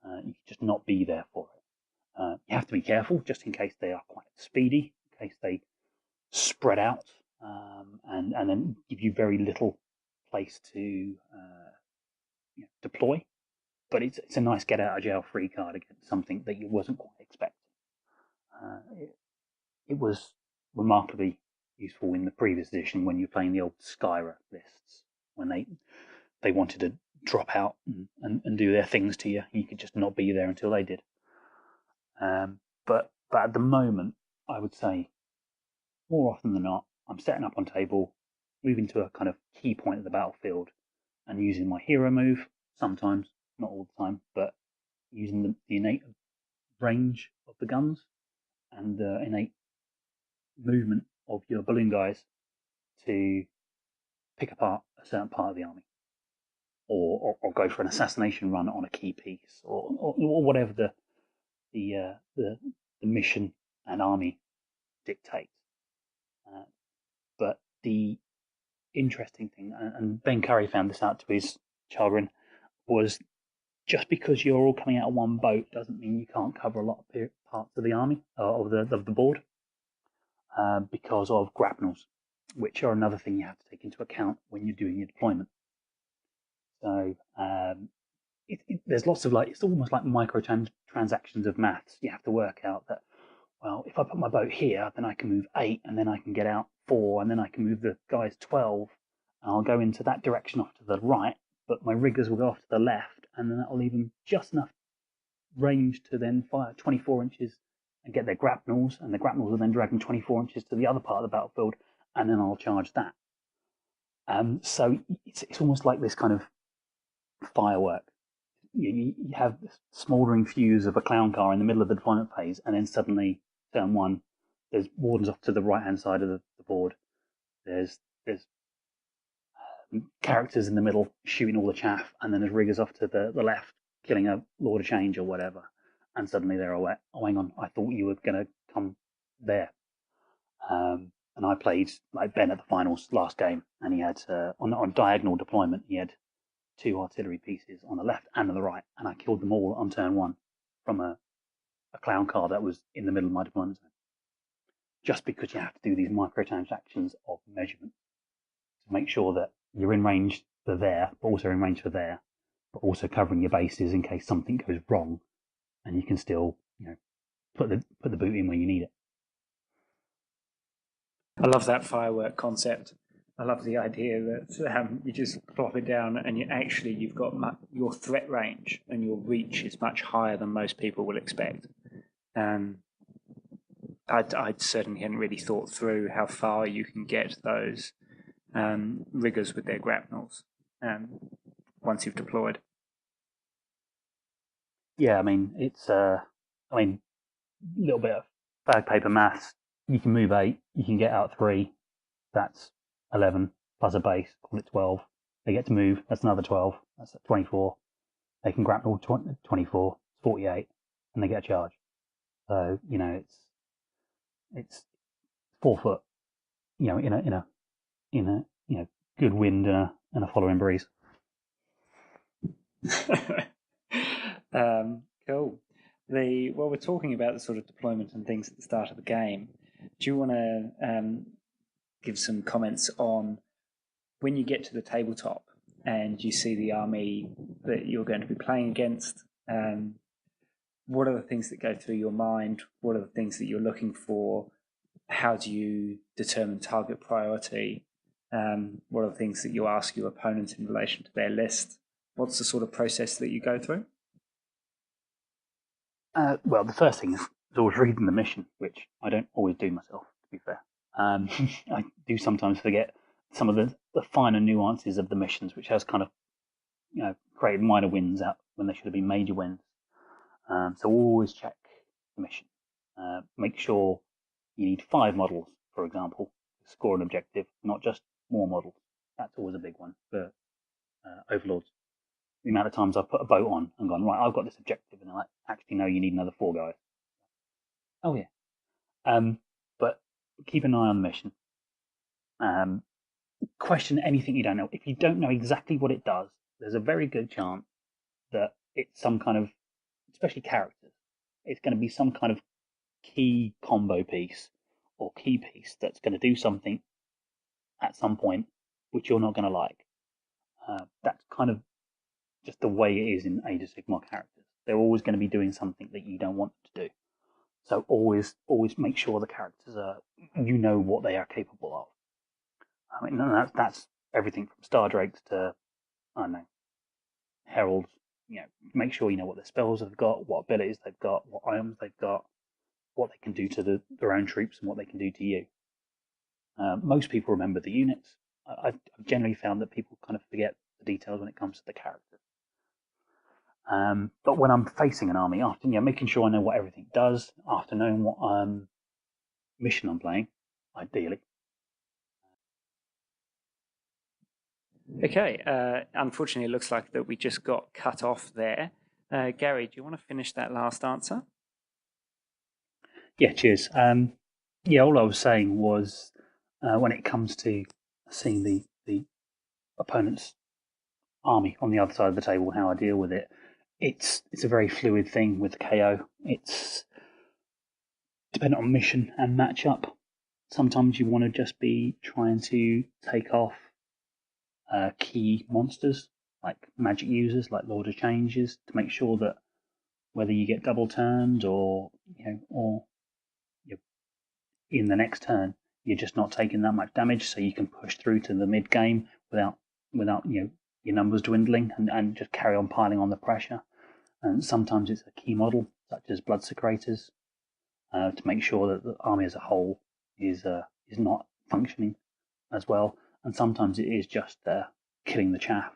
You can just not be there for it. You have to be careful just in case they are quite speedy, in case they spread out and then give you very little place to deploy. But it's a nice get out of jail free card against something that you wasn't quite expecting. It was remarkably useful in the previous edition when you're playing the old Skyra lists, when they wanted to drop out and do their things to you. You could just not be there until they did. But at the moment, I would say more often than not, I'm setting up on table, moving to a kind of key point of the battlefield, and using my hero move, sometimes, not all the time, but using the innate range of the guns and the innate movement of your balloon guys to pick apart a certain part of the army, or go for an assassination run on a key piece, or whatever the mission and army dictates. But the interesting thing, and Ben Curry found this out to his chagrin, was just because you're all coming out of one boat doesn't mean you can't cover a lot of parts of the army, of the board, because of grapnels, which are another thing you have to take into account when you're doing your deployment. So there's lots of it's almost like microtransactions of maths. You have to work out that, well, if I put my boat here, then I can move 8, and then I can get out 4, and then I can move the guys 12, and I'll go into that direction off to the right, but my riggers will go off to the left, and then that will leave them just enough range to then fire 24 inches and get their grapnels, and the grapnels will then drag them 24 inches to the other part of the battlefield, and then I'll charge that. So it's almost like this kind of firework. You have this smouldering fuse of a clown car in the middle of the deployment phase, and then suddenly, turn one, there's wardens off to the right-hand side of the board. There's characters in the middle shooting all the chaff, and then there's riggers off to the left killing a Lord of Change or whatever. And suddenly they're aware, oh, hang on, I thought you were going to come there. And I played like Ben at the finals last game, and he had, on diagonal deployment, he had 2 artillery pieces on the left and on the right, and I killed them all on turn 1 from a clown car that was in the middle of my deployment zone. Just because you have to do these microtransactions of measurement to make sure that you're in range for there, but also in range for there, but also covering your bases in case something goes wrong, and you can still, put the boot in when you need it. I love that firework concept. I love the idea that you just plop it down, and you've got your threat range and your reach is much higher than most people will expect. I certainly hadn't really thought through how far you can get those riggers with their grapnels once you've deployed. Yeah, I mean, it's a little bit of bag paper maths. You can move 8, you can get out 3. That's 11 plus a base, call it 12. They get to move, that's another 12. That's 24. They can grapple 24, 48, and they get a charge. So, it's 4 foot, in a good wind and a following breeze. Cool. While we're talking about the sort of deployment and things at the start of the game, do you want to give some comments on when you get to the tabletop and you see the army that you're going to be playing against? What are the things that go through your mind? What are the things that you're looking for? How do you determine target priority? What are the things that you ask your opponent in relation to their list? What's the sort of process that you go through? Well, the first thing is always reading the mission, which I don't always do myself, to be fair. I do sometimes forget some of the finer nuances of the missions, which has kind of created minor wins out when they should have been major wins. So always check the mission. Make sure you need 5 models, for example, to score an objective, not just more models. That's always a big one for Overlords. The amount of times I've put a boat on and gone, right, I've got this objective, and they're like, actually, no, you need another 4 guys. Oh, yeah. But keep an eye on the mission. Question anything you don't know. If you don't know exactly what it does, there's a very good chance that it's some kind of, especially characters, it's going to be some kind of key combo piece or key piece that's going to do something at some point which you're not going to like. That's kind of just the way it is in Age of Sigmar characters. They're always going to be doing something that you don't want them to do. So always make sure the characters what they are capable of. I mean, that's everything from Star Drakes to, I don't know, Heralds. Make sure you know what their spells they've got, what abilities they've got, what items they've got, what they can do to their own troops, and what they can do to you. Most people remember the units. I've generally found that people kind of forget the details when it comes to the characters. But when I'm facing an army, after making sure I know what everything does, after knowing what mission I'm playing, ideally. Okay. Unfortunately, it looks like that we just got cut off there. Gary, do you want to finish that last answer? Yeah, cheers. All I was saying was when it comes to seeing the opponent's army on the other side of the table, how I deal with it, it's a very fluid thing with the KO. It's dependent on mission and matchup. Sometimes you want to just be trying to take off key monsters like magic users, like Lord of Changes, to make sure that whether you get double turned or you're in the next turn, you're just not taking that much damage, so you can push through to the mid game without your numbers dwindling and just carry on piling on the pressure. And sometimes it's a key model, such as blood secretors, to make sure that the army as a whole is not functioning as well. And sometimes it is just killing the chaff.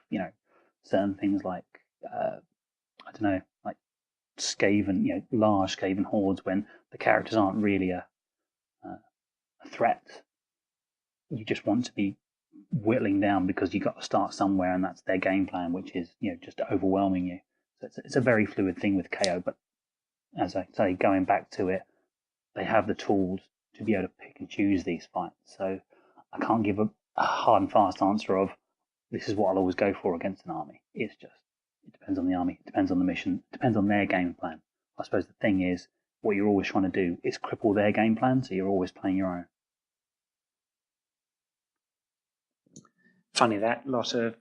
Certain things like I don't know, like Skaven, large Skaven hordes, when the characters aren't really a threat. You just want to be whittling down because you've got to start somewhere, and that's their game plan, which is just overwhelming you. So it's a very fluid thing with KO. But as I say, going back to it, they have the tools to be able to pick and choose these fights. So I can't give a hard and fast answer of this is what I'll always go for against an army. It depends on the army, it depends on the mission, it depends on their game plan. I suppose the thing is, what you're always trying to do is cripple their game plan, so you're always playing your own. Funny, that lot of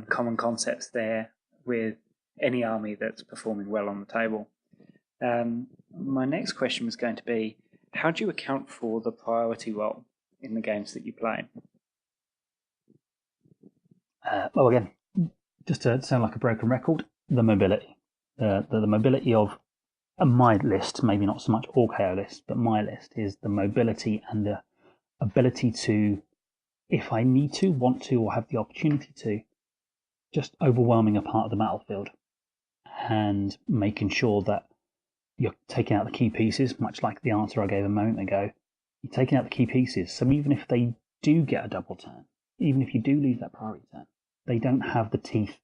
common concepts there with any army that's performing well on the table. My next question was going to be, how do you account for the priority role in the games that you play? Well, again, just to sound like a broken record, the mobility. The mobility of my list, maybe not so much all KO lists, but my list is the mobility and the ability to, if I need to, want to, or have the opportunity to, just overwhelming a part of the battlefield and making sure that you're taking out the key pieces, much like the answer I gave a moment ago. You're taking out the key pieces, so even if they do get a double turn, even if you do lose that priority turn, they don't have the teeth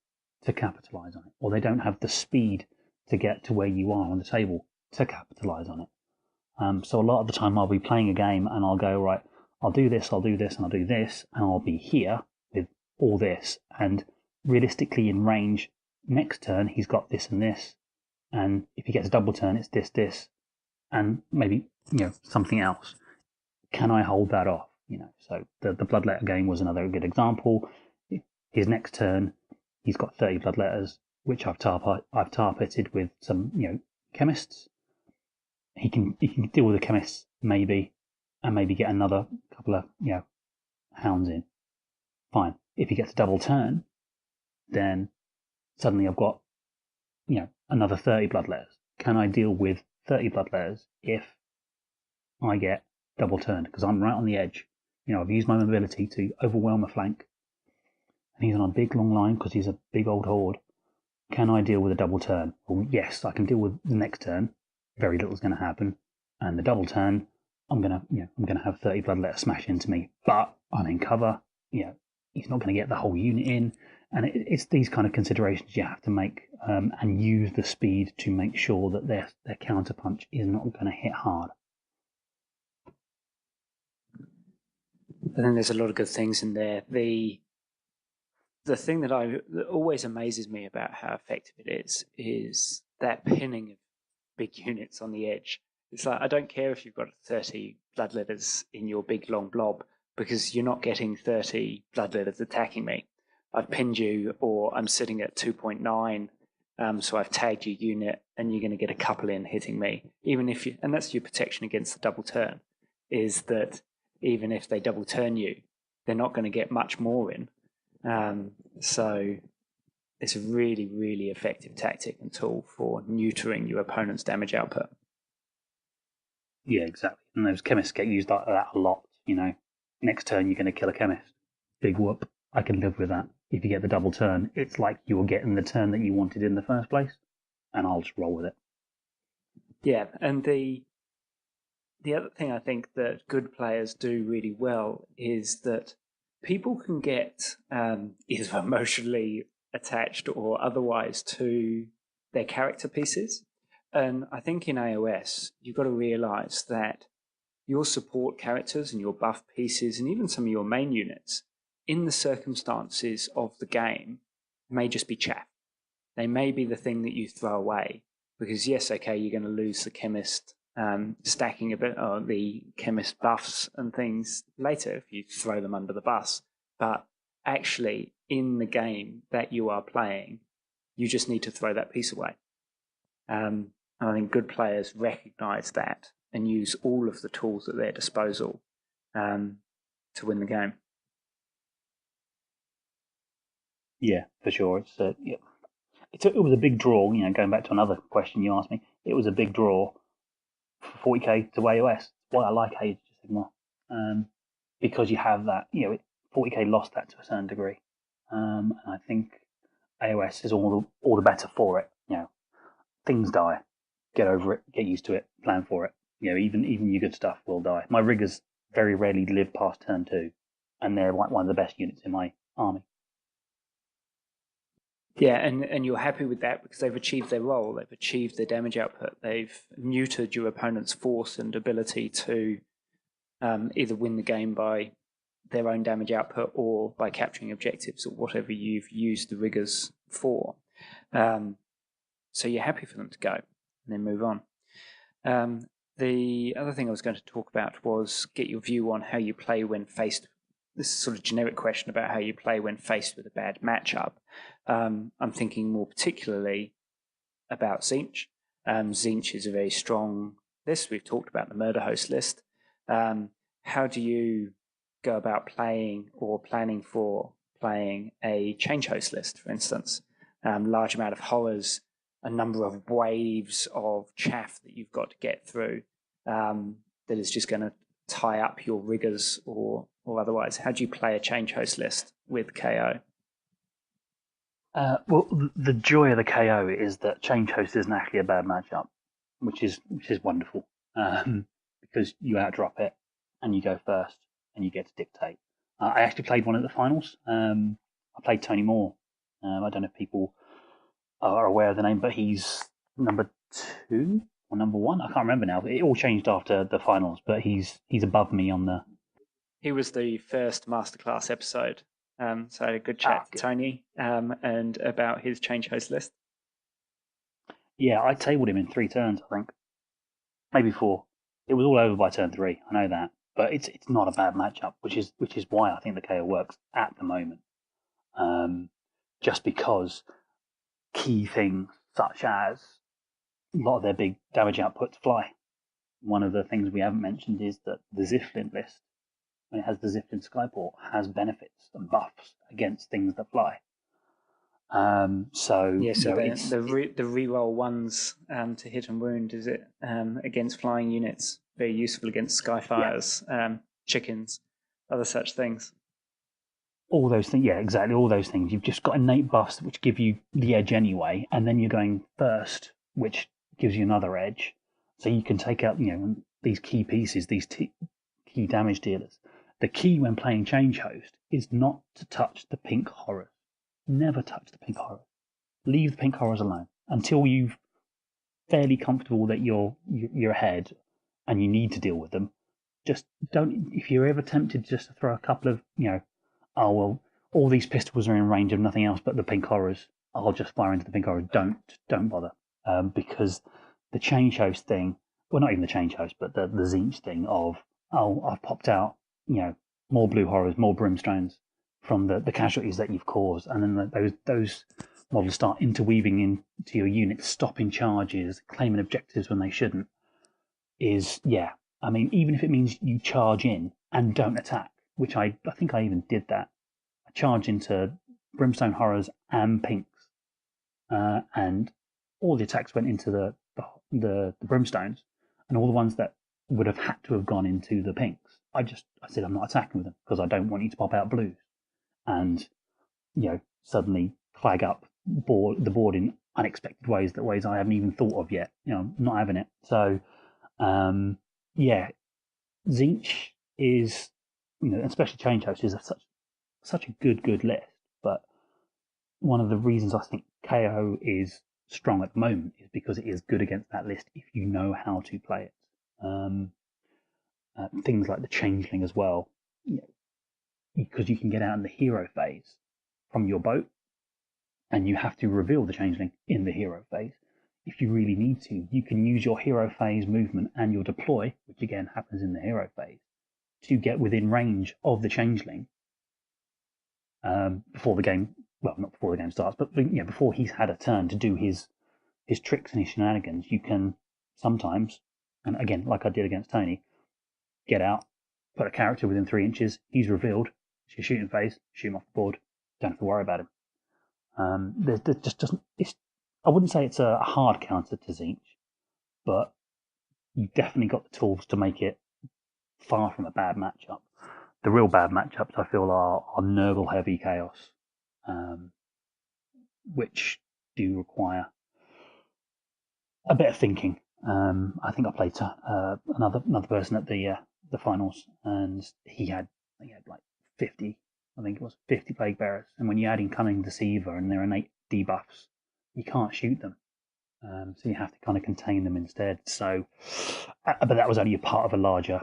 to capitalise on it, or they don't have the speed to get to where you are on the table to capitalise on it. So a lot of the time I'll be playing a game and I'll go, right, I'll do this, I'll do this, and I'll do this, and I'll be here with all this, and realistically in range, next turn he's got this and this, and if he gets a double turn, it's this, and maybe something else. Can I hold that off? So the bloodletter game was another good example. His next turn, he's got 30 bloodletters, which I've tar-pitted with some chemists. He can deal with the chemists maybe, and maybe get another couple of hounds in. Fine. If he gets a double turn, then suddenly I've got another 30 bloodletters. Can I deal with 30 bloodletters if I get double turned? Because I'm right on the edge. I've used my mobility to overwhelm a flank, and he's on a big long line because he's a big old horde. Can I deal with a double turn? Well, yes, I can deal with the next turn. Very little's going to happen, and the double turn, I'm gonna have 30 bloodletters smash into me, but I'm in cover. He's not going to get the whole unit in, and it's these kind of considerations you have to make, and use the speed to make sure that their counterpunch is not going to hit hard. I think there's a lot of good things in there. The thing that always amazes me about how effective it is that pinning of big units on the edge. It's like, I don't care if you've got 30 bloodletters in your big long blob, because you're not getting 30 bloodletters attacking me. I've pinned you, or I'm sitting at 2.9, so I've tagged your unit, and you're going to get a couple in hitting me. And that's your protection against the double turn, is that even if they double turn you, they're not going to get much more in. So it's a really, really effective tactic and tool for neutering your opponent's damage output. Yeah, exactly. And those chemists get used like that a lot. Next turn you're going to kill a chemist. Big whoop. I can live with that. If you get the double turn, it's like you were getting the turn that you wanted in the first place, and I'll just roll with it. Yeah, and the other thing I think that good players do really well is that people can get either emotionally attached or otherwise to their character pieces. And I think in AOS, you've got to realize that your support characters and your buff pieces and even some of your main units, in the circumstances of the game, may just be chaff. They may be the thing that you throw away because, yes, okay, you're going to lose the chemist stacking a bit of the chemist buffs and things later if you throw them under the bus. But actually, in the game that you are playing, you just need to throw that piece away. And I think good players recognize that and use all of the tools at their disposal to win the game. Yeah, for sure. It's it was a big draw. Going back to another question you asked me, it was a big draw for 40k to AOS. Why I like Age of Sigmar, because you have that. 40k lost that to a certain degree, and I think AOS is all the better for it. Things die, get over it, get used to it, plan for it. Even your good stuff will die. My riggers very rarely live past turn 2, and they're like one of the best units in my army. Yeah, and you're happy with that because they've achieved their role. They've achieved their damage output. They've neutered your opponent's force and ability to either win the game by their own damage output or by capturing objectives or whatever you've used the riggers for. So you're happy for them to go and then move on. The other thing I was going to talk about was get your view on how you play when faced. This is sort of generic question about how you play when faced with a bad matchup. I'm thinking more particularly about Tzeentch. Tzeentch is a very strong list. We've talked about the Murderhost list. How do you go about playing or planning for playing a change host list, for instance? Large amount of horrors, a number of waves of chaff that you've got to get through that is just going to tie up your riggers or otherwise. How do you play a change host list with KO? Well, the joy of the KO is that change host isn't actually a bad matchup, which is wonderful, because you outdrop it and you go first and you get to dictate. I actually played one at the finals. I played Tony Moore. I don't know if people are aware of the name, but he's number 2 or number 1. I can't remember now. It all changed after the finals, but he's above me on the. He was the first Masterclass episode. So I had a good chat to Tony and about his change host list. Yeah, I tabled him in 3 turns, I think. Maybe 4. It was all over by turn 3, I know that. But it's not a bad matchup, which is why I think the KO works at the moment. Just because key things such as a lot of their big damage outputs fly. One of the things we haven't mentioned is that the Ziflin list, when it has the Ziflin Skyport, has benefits and buffs against things that fly. So the reroll ones to hit and wound, is it against flying units? Very useful against Skyfires, chickens, other such things. All those things, yeah, exactly. All those things. You've just got innate buffs which give you the edge anyway, and then you're going first, which gives you another edge. So you can take out, these key pieces, these key damage dealers. The key when playing Change Host is not to touch the pink horrors. Never touch the pink horrors. Leave the pink horrors alone until you're fairly comfortable that you're ahead and you need to deal with them. Just don't. If you're ever tempted just to throw a couple of, oh well, all these pistols are in range of nothing else but the pink horrors, I'll just fire into the pink horrors. Don't bother, because the change host thing, well, not even the change host, but the Tzeentch thing of, oh, I've popped out, more blue horrors, more brimstones from the casualties that you've caused, and then those models start interweaving into your unit, stopping charges, claiming objectives when they shouldn't. I mean, even if it means you charge in and don't attack, which I think I even did that. I charged into brimstone horrors and pinks, and all the attacks went into the brimstones, and all the ones that would have had to have gone into the pinks, I said I'm not attacking with them because I don't want you to pop out blues, and suddenly flag up the board in unexpected ways I haven't even thought of yet. Not having it. So Tzeentch is, especially Change Host is such a good list. But one of the reasons I think KO is strong at the moment is because it is good against that list if you know how to play it. Things like the Changeling as well, because you can get out in the hero phase from your boat, and you have to reveal the Changeling in the hero phase. If you really need to, you can use your hero phase movement and your deploy, which again happens in the hero phase, to get within range of the Changeling before the game. Well, not before the game starts, but before he's had a turn to do his tricks and his shenanigans. You can sometimes, and again, like I did against Tony, get out, put a character within 3 inches. He's revealed. It's your shooting phase. Shoot him off the board. Don't have to worry about him. There just doesn't. I wouldn't say it's a hard counter to Tzeentch, but you've definitely got the tools to make it far from a bad matchup. The real bad matchups, I feel, are Nurgle heavy chaos, which do require a bit of thinking. I think I played another person at the finals, and he had like 50. I think it was 50 plague bearers, and when you add in cunning deceiver and their innate debuffs, you can't shoot them. So you have to kind of contain them instead. So, but that was only a part of a larger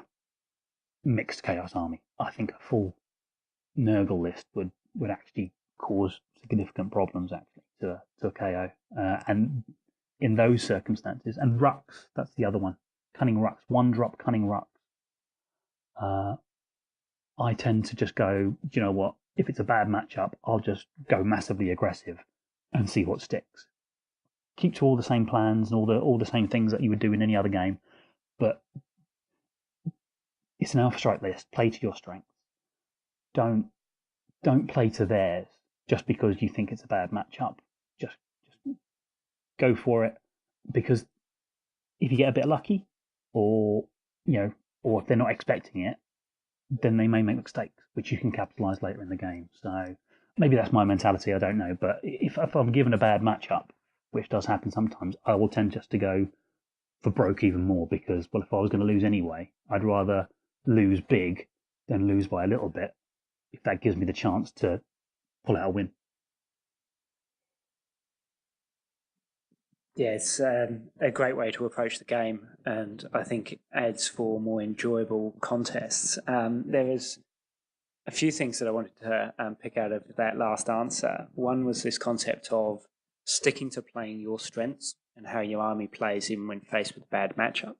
mixed chaos army. I think a full Nurgle list would actually cause significant problems actually to a KO. And in those circumstances, and Rux, that's the other one, Cunning Rux, 1-drop Cunning Rux. I tend to just go, you know what? If it's a bad matchup, I'll just go massively aggressive and see what sticks. Keep to all the same plans and all the same things that you would do in any other game, but it's an Alpha Strike list. Play to your strengths. Don't play to theirs just because you think it's a bad matchup. Just go for it, because if you get a bit lucky, or if they're not expecting it, then they may make mistakes, which you can capitalize later in the game. So maybe that's my mentality. I don't know, but if I'm given a bad matchup, which does happen sometimes, I will tend just to go for broke even more, because, well, if I was going to lose anyway, I'd rather lose big than lose by a little bit, if that gives me the chance to pull out a win. Yeah, it's a great way to approach the game, and I think it adds for more enjoyable contests. There is a few things that I wanted to pick out of that last answer. One was this concept of sticking to playing your strengths and how your army plays even when faced with a bad matchup.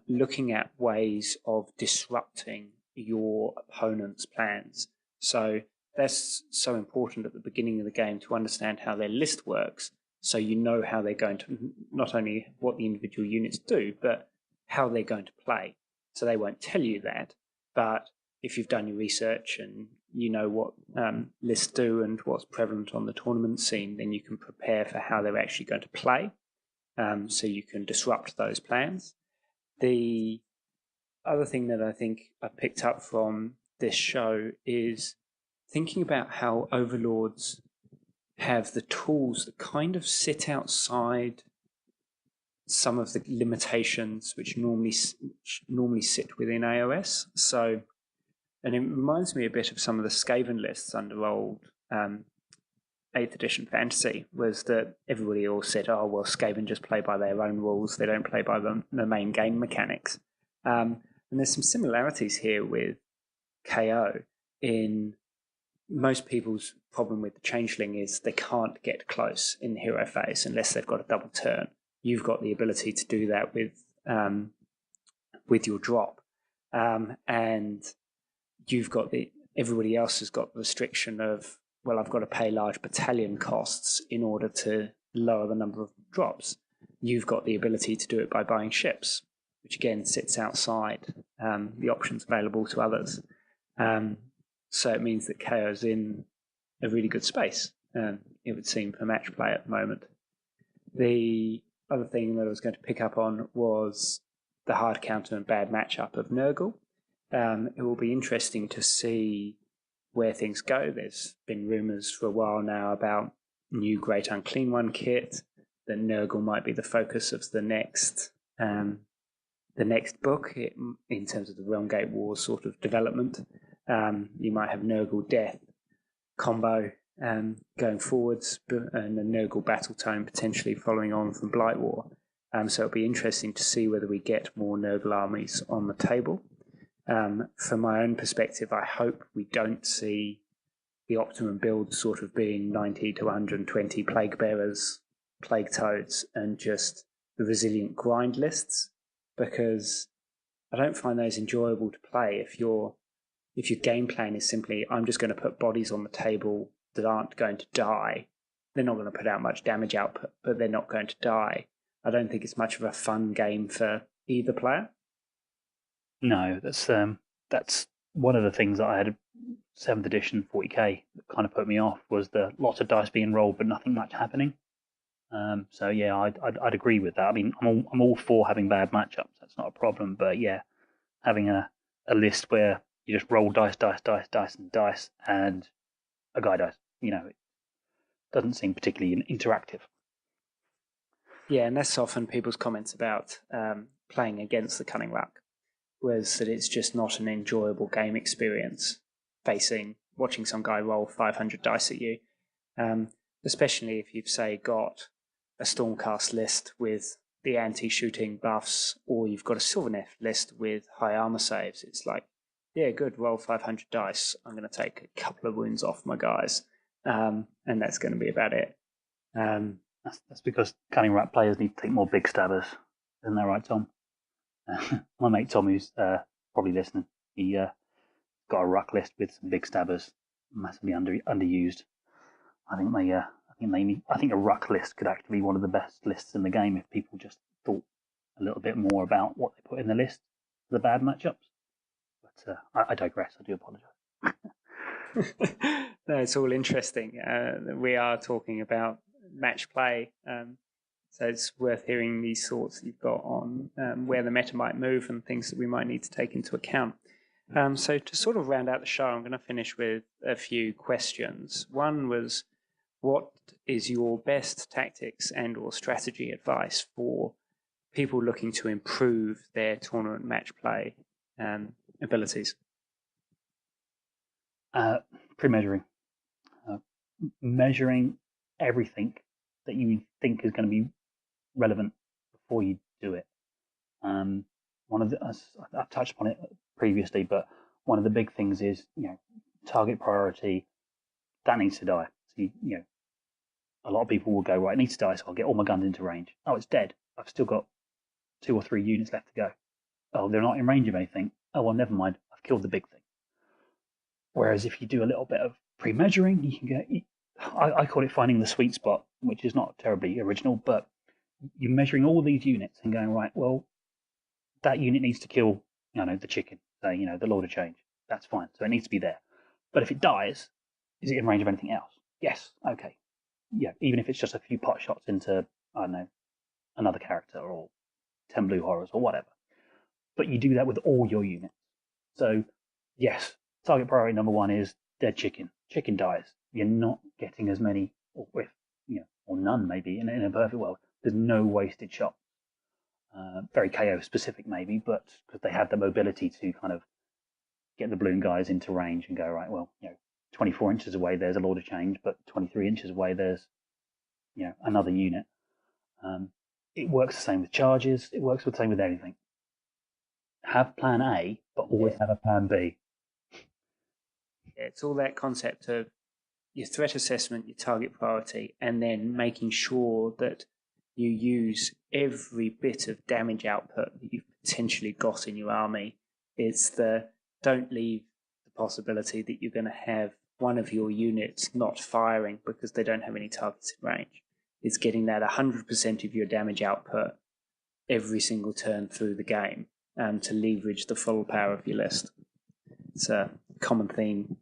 Looking at ways of disrupting your opponent's plans. So that's so important at the beginning of the game, to understand how their list works, so you know how they're going to, not only what the individual units do, but how they're going to play. So they won't tell you that, but if you've done your research and you know what lists do and what's prevalent on the tournament scene, then you can prepare for how they're actually going to play, so you can disrupt those plans. The other thing that I think I picked up from this show is thinking about how overlords have the tools that kind of sit outside some of the limitations which normally sit within AOS. So, and it reminds me a bit of some of the Skaven lists under old 8th edition fantasy, was that everybody all said, oh, well, Skaven just play by their own rules, they don't play by the main game mechanics. And there's some similarities here with KO. In most people's problem with the Changeling is they can't get close in the hero phase unless they've got a double turn. You've got the ability to do that with your drop, and you've got everybody else has got the restriction of, well, I've got to pay large battalion costs in order to lower the number of drops. You've got the ability to do it by buying ships, which again sits outside the options available to others. So it means that KO's in a really good space, it would seem, for match play at the moment. The other thing that I was going to pick up on was the hard counter and bad matchup of Nurgle. It will be interesting to see where things go. There's been rumours for a while now about new Great Unclean One kit, that Nurgle might be the focus of the next book in terms of the Realm Gate Wars sort of development. You might have Nurgle Death combo going forwards, and a Nurgle Battle Tome potentially following on from Blight War. So it'll be interesting to see whether we get more Nurgle armies on the table. From my own perspective, I hope we don't see the optimum build sort of being 90 to 120 Plague Bearers, Plague Toads, and just the resilient grind lists, because I don't find those enjoyable to play if your game plan is simply, I'm just going to put bodies on the table that aren't going to die. They're not going to put out much damage output, but they're not going to die. I don't think it's much of a fun game for either player. No, that's one of the things that I had 7th edition 40k that kind of put me off was the lots of dice being rolled but nothing much happening. So yeah, I'd agree with that. I mean, I'm all for having bad matchups. That's not a problem. But yeah, having a list where you just roll dice, and a guy dies. It doesn't seem particularly interactive. Yeah, and that's often people's comments about playing against the Cunning Luck, was that it's just not an enjoyable game experience watching some guy roll 500 dice at you, especially if you've, say, got a Stormcast list with the anti-shooting buffs, or you've got a Sylvaneth list with high armor saves. It's like, yeah, good, roll 500 dice. I'm going to take a couple of wounds off my guys, and that's going to be about it. That's because Cunning Rat players need to take more big stabbers. Isn't that right, Tom? My mate Tom, who's probably listening, he got a ruck list with some big stabbers, massively underused. I think a ruck list could actually be one of the best lists in the game if people just thought a little bit more about what they put in the list for the bad matchups. But I digress. I do apologise. No, it's all interesting. We are talking about match play, so it's worth hearing these thoughts you've got on where the meta might move and things that we might need to take into account. So to sort of round out the show, I'm going to finish with a few questions. One was, what is your best tactics and or strategy advice for people looking to improve their tournament match play abilities? Pre-measuring. Measuring everything that you think is going to be relevant before you do it. I've touched upon it previously, but one of the big things is, target priority. That needs to die. So a lot of people will go, right, it needs to die, so I'll get all my guns into range. Oh, it's dead. I've still got 2 or 3 units left to go. Oh, they're not in range of anything. Oh, well, never mind. I've killed the big thing. Whereas if you do a little bit of pre-measuring, you can get, I call it finding the sweet spot, which is not terribly original, but you're measuring all these units and going, right, well, that unit needs to kill, the chicken, the Lord of Change. That's fine. So it needs to be there. But if it dies, is it in range of anything else? Yes. Okay. Yeah. Even if it's just a few pot shots into, I don't know, another character or 10 blue horrors or whatever. But you do that with all your units. So, yes, target priority number 1 is dead chicken. Chicken dies. You're not getting as many, or none maybe in a perfect world. There's no wasted shots. Very KO specific maybe, but because they have the mobility to kind of get the balloon guys into range and go, right, well, 24 inches away there's a Lord of Change, but 23 inches away there's, another unit. It works the same with charges. It works the same with anything. Have plan A, but always have a plan B. It's all that concept of your threat assessment, your target priority, and then making sure that you use every bit of damage output that you've potentially got in your army. It's don't leave the possibility that you're going to have one of your units not firing because they don't have any targets in range. It's getting that 100% of your damage output every single turn through the game to leverage the full power of your list. It's a common theme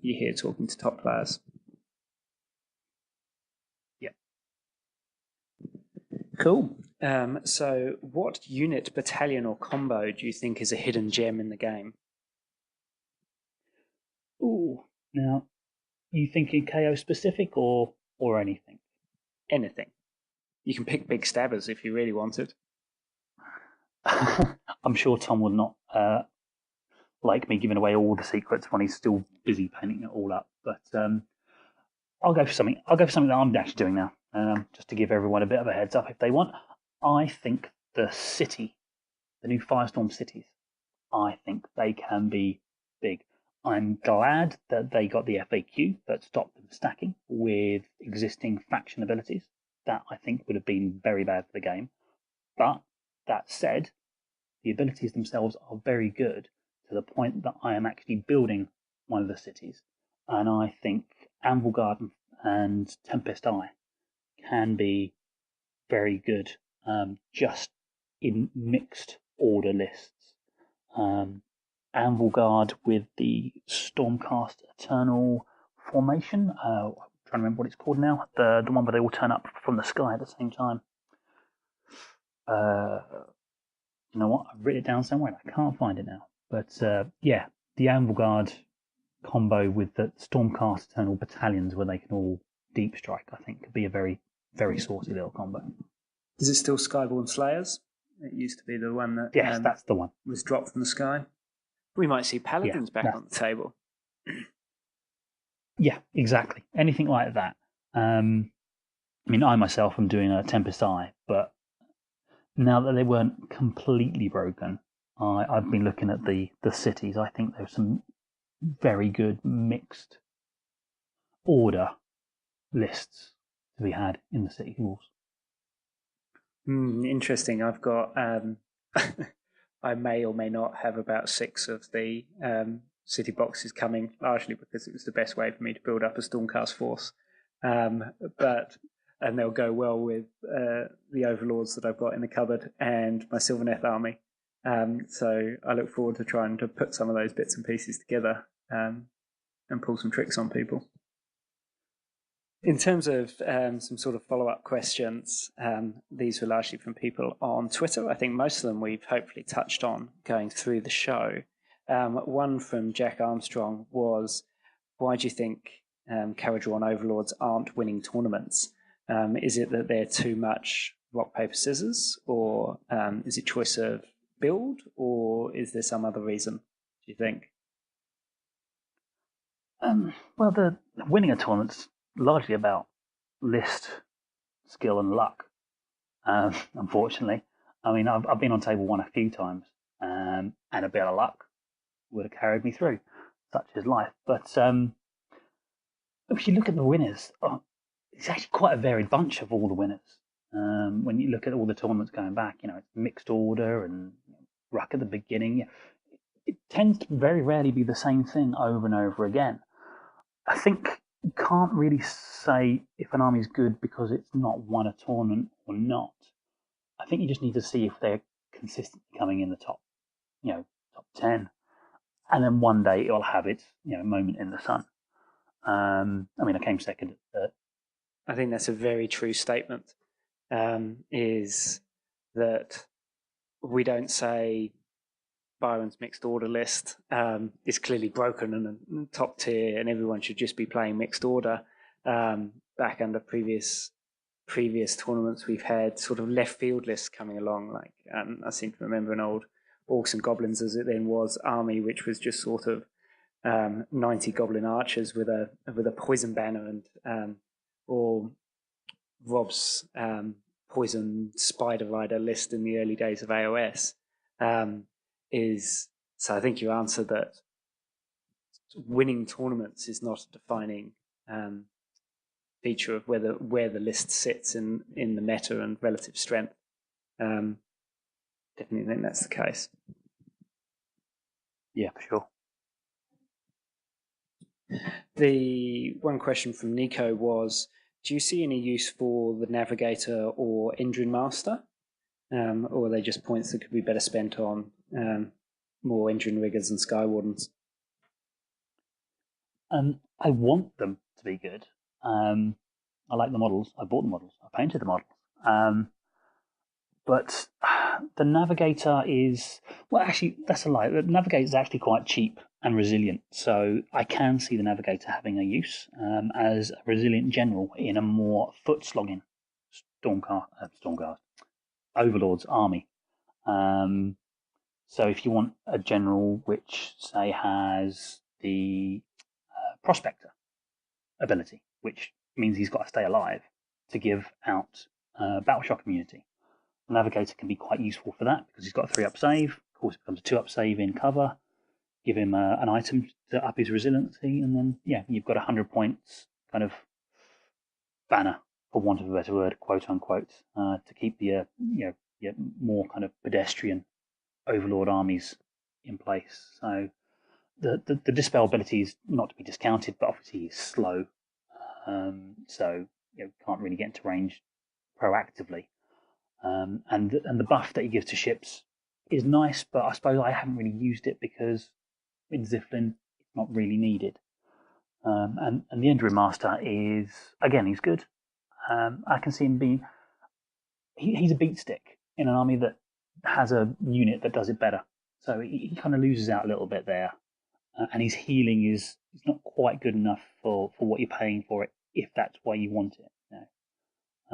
you hear talking to top players. Yeah. Cool. So what unit, battalion, or combo do you think is a hidden gem in the game? Ooh. Now, you thinking KO specific or anything? Anything. You can pick big stabbers if you really wanted. I'm sure Tom would not like me giving away all the secrets when he's still busy painting it all up. But I'll go for something. I'll go for something that I'm actually doing now, just to give everyone a bit of a heads up if they want. I think the new Firestorm cities, I think they can be big. I'm glad that they got the FAQ that stopped them stacking with existing faction abilities. That, I think, would have been very bad for the game. But that said, the abilities themselves are very good to the point that I am actually building one of the cities. And I think Anvil Garden and Tempest Eye can be very good just in mixed order lists. Anvil Guard with the Stormcast Eternal formation. I'm trying to remember what it's called now. The one where they all turn up from the sky at the same time. You know what? I've written it down somewhere and I can't find it now. But yeah, the Anvil Guard combo with the Stormcast Eternal battalions where they can all deep strike, I think, could be a very, very saucy little combo. Is it still Skyborn Slayers? It used to be the one that yes, that's the one. Was dropped from the sky. We might see Paladins back on the table. Yeah, exactly. Anything like that. I mean, I myself am doing a Tempest Eye, but now that they weren't completely broken, I've been looking at the cities. I think there's some very good mixed order lists to be had in the city walls. Interesting. I've got. I may or may not have about 6 of the city boxes coming, largely because it was the best way for me to build up a Stormcast force. And they'll go well with the Overlords that I've got in the cupboard and my Sylvaneth army. So I look forward to trying to put some of those bits and pieces together and pull some tricks on people. In terms of some sort of follow-up questions, these were largely from people on Twitter. I think most of them we've hopefully touched on going through the show. One from Jack Armstrong was, why do you think Kharadron Overlords aren't winning tournaments? Is it that they're too much rock, paper, scissors? Or is it choice of build? Or is there some other reason, do you think? Well, the winning a tournament's largely about list, skill, and luck. Unfortunately, I mean, I've been on table 1 a few times, and a bit of luck would have carried me through. Such is life. But if you look at the winners, it's actually quite a varied bunch of all the winners. When you look at all the tournaments going back, it's mixed order and ruck at the beginning. It tends to very rarely be the same thing over and over again. I think you can't really say if an army is good because it's not won a tournament or not. I think you just need to see if they're consistently coming in the top 10, and then one day it'll have its moment in the sun. I mean, I came second at I think that's a very true statement. Is that we don't say Byron's mixed order list is clearly broken and top tier, and everyone should just be playing mixed order. Back under previous tournaments, we've had sort of left field lists coming along. Like I seem to remember an old Orcs and Goblins, as it then was, army, which was just sort of 90 Goblin archers with a poison banner, and or Rob's poison spider rider list in the early days of AOS. So I think you answered that winning tournaments is not a defining feature of where the list sits in the meta and relative strength. Definitely think that's the case. Yeah, for sure. The one question from Nico was, do you see any use for the Navigator or Engine Master? Or are they just points that could be better spent on more Engine Riggers and Skywardens? I want them to be good. I like the models. I bought the models. I painted the models. But the Navigator is... Well, actually, that's a lie. The Navigator is actually quite cheap and resilient. So I can see the Navigator having a use as a resilient general in a more foot-slogging Stormcast Overlords army. So if you want a general which, say, has the Prospector ability, which means he's got to stay alive to give out Battle Shock immunity, the Navigator can be quite useful for that because he's got a 3-up save. Of course, it becomes a 2-up save in cover. Give him an item to up his resiliency, and then you've got 100 points kind of banner, for want of a better word, quote unquote, to keep the more kind of pedestrian Overlord armies in place. So the dispel ability is not to be discounted, but obviously he's slow, so can't really get into range proactively. And the buff that he gives to ships is nice, but I suppose I haven't really used it because in Ziflin, it's not really needed. And the Enduring Master is, again, he's good. I can see him being, he's a beat stick in an army that has a unit that does it better. So he kind of loses out a little bit there. And his healing is not quite good enough for what you're paying for it, if that's why you want it. You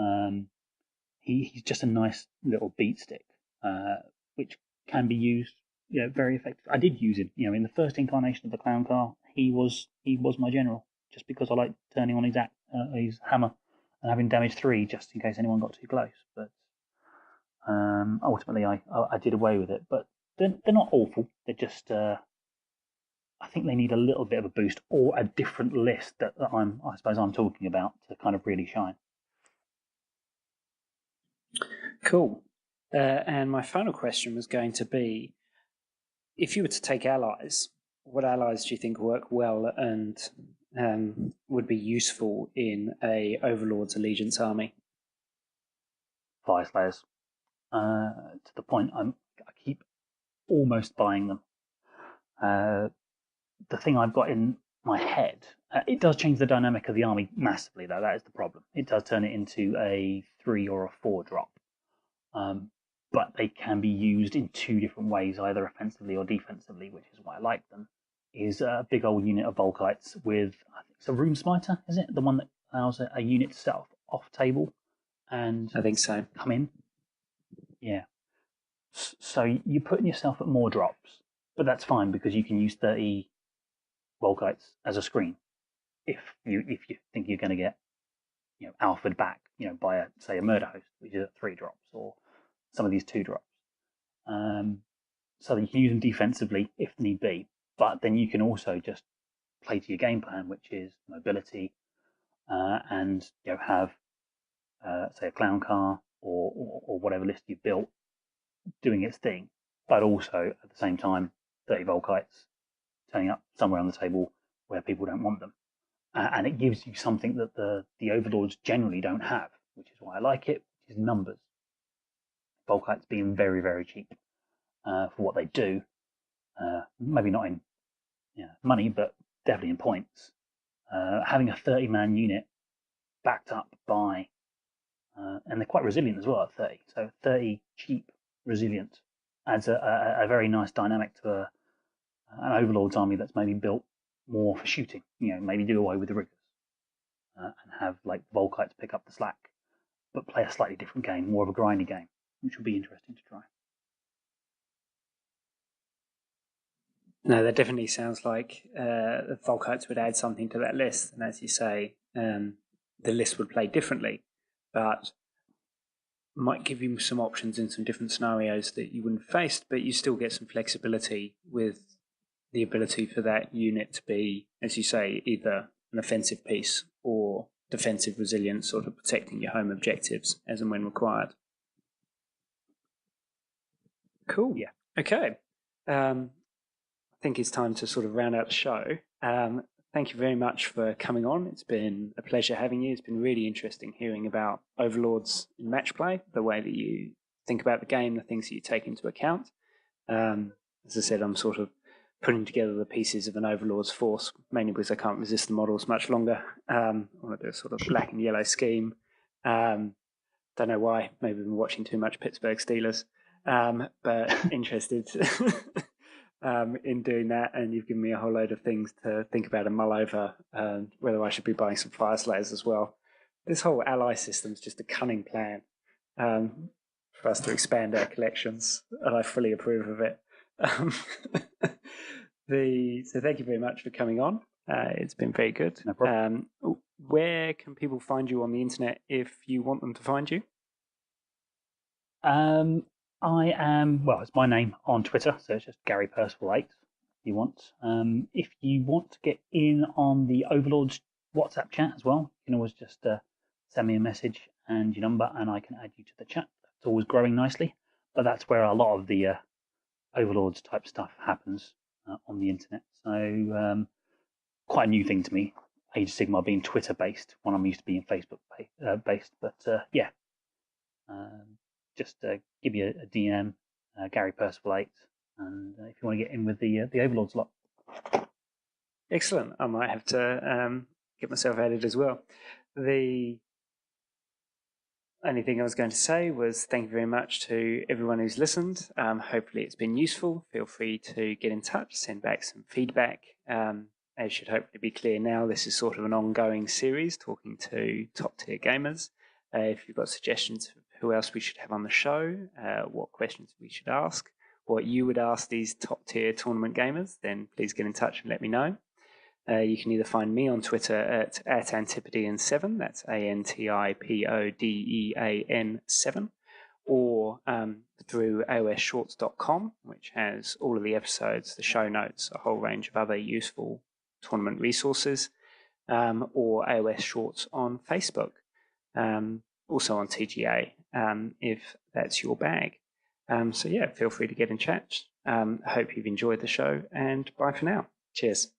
know? He's just a nice little beat stick, which can be used, very effective. I did use him, in the first incarnation of the Clown Car. He was my general, just because I liked turning on his hammer and having damage 3 just in case anyone got too close. But ultimately, I did away with it. But they're not awful. They're just I think they need a little bit of a boost or a different list that I suppose I'm talking about to kind of really shine. Cool. And my final question was going to be, if you were to take allies, what allies do you think work well and would be useful in a Overlord's Allegiance army? Fire Slayers. To the point I keep almost buying them. The thing I've got in my head, it does change the dynamic of the army massively, though. That is the problem. It does turn it into a 3 or a 4 drop. But they can be used in 2 different ways, either offensively or defensively, which is why I like them. Is a big old unit of Volkites with, I think it's a Room Smiter, is it? The one that allows a unit to set off table and I think so. Come in. Yeah. So you're putting yourself at more drops, but that's fine because you can use 30 Volkites as a screen if you think you're going to get alphaed back by a Murderhost, which is at 3 drops, or some of these 2 drops. So that you can use them defensively if need be, but then you can also just play to your game plan, which is mobility, and have say a Clown Car or whatever list you've built doing its thing, but also at the same time 30 Volkites turning up somewhere on the table where people don't want them. And it gives you something that the Overlords generally don't have, which is why I like it, which is numbers. Volkites being very, very cheap for what they do. Maybe not in money, but definitely in points. Having a 30-man unit backed up by, and they're quite resilient as well at 30. So 30 cheap, resilient adds a very nice dynamic to an Overlord's army that's maybe built more for shooting. Maybe do away with the riggers and have like Volkites pick up the slack, but play a slightly different game, more of a grindy game, which would be interesting to try. No, that definitely sounds like the Volkites would add something to that list. And as you say, the list would play differently, but might give you some options in some different scenarios that you wouldn't have faced, but you still get some flexibility with the ability for that unit to be, as you say, either an offensive piece or defensive resilience, sort of protecting your home objectives as and when required. Cool. Yeah. Okay. I think it's time to sort of round out the show. Thank you very much for coming on. It's been a pleasure having you. It's been really interesting hearing about Overlords in match play, the way that you think about the game, the things that you take into account. As I said, I'm sort of putting together the pieces of an Overlord's force, mainly because I can't resist the models much longer. I want to do a sort of black and yellow scheme. Don't know why. Maybe I've been watching too much Pittsburgh Steelers. But interested in doing that, and you've given me a whole load of things to think about and mull over, whether I should be buying some Fire Slayers as well. This whole ally system is just a cunning plan for us to expand our collections, and I fully approve of it. So thank you very much for coming on. It's been very good. No problem. Where can people find you on the internet if you want them to find you? I am, it's my name on Twitter, so it's just Gary Percival 8 if you want. If you want to get in on the Overlords WhatsApp chat as well, you can always just send me a message and your number, and I can add you to the chat. It's always growing nicely, but that's where a lot of the Overlords type stuff happens on the internet. So quite a new thing to me, Age of Sigmar being Twitter based when I'm used to being Facebook based. But yeah, just give you a DM, Gary Percival 8, and if you want to get in with the Overlords lot. Excellent. I might have to get myself added as well. The only thing I was going to say was thank you very much to everyone who's listened. Hopefully it's been useful. Feel free to get in touch, send back some feedback. As should hopefully be clear now, this is sort of an ongoing series talking to top tier gamers. If you've got suggestions of who else we should have on the show, what questions we should ask, what you would ask these top tier tournament gamers, then please get in touch and let me know. You can either find me on Twitter at Antipodean7, that's ANTIPODEAN7, or through aosshorts.com, which has all of the episodes, the show notes, a whole range of other useful tournament resources, or AOS Shorts on Facebook, also on TGA, if that's your bag. So yeah, feel free to get in chat. I hope you've enjoyed the show, and bye for now. Cheers.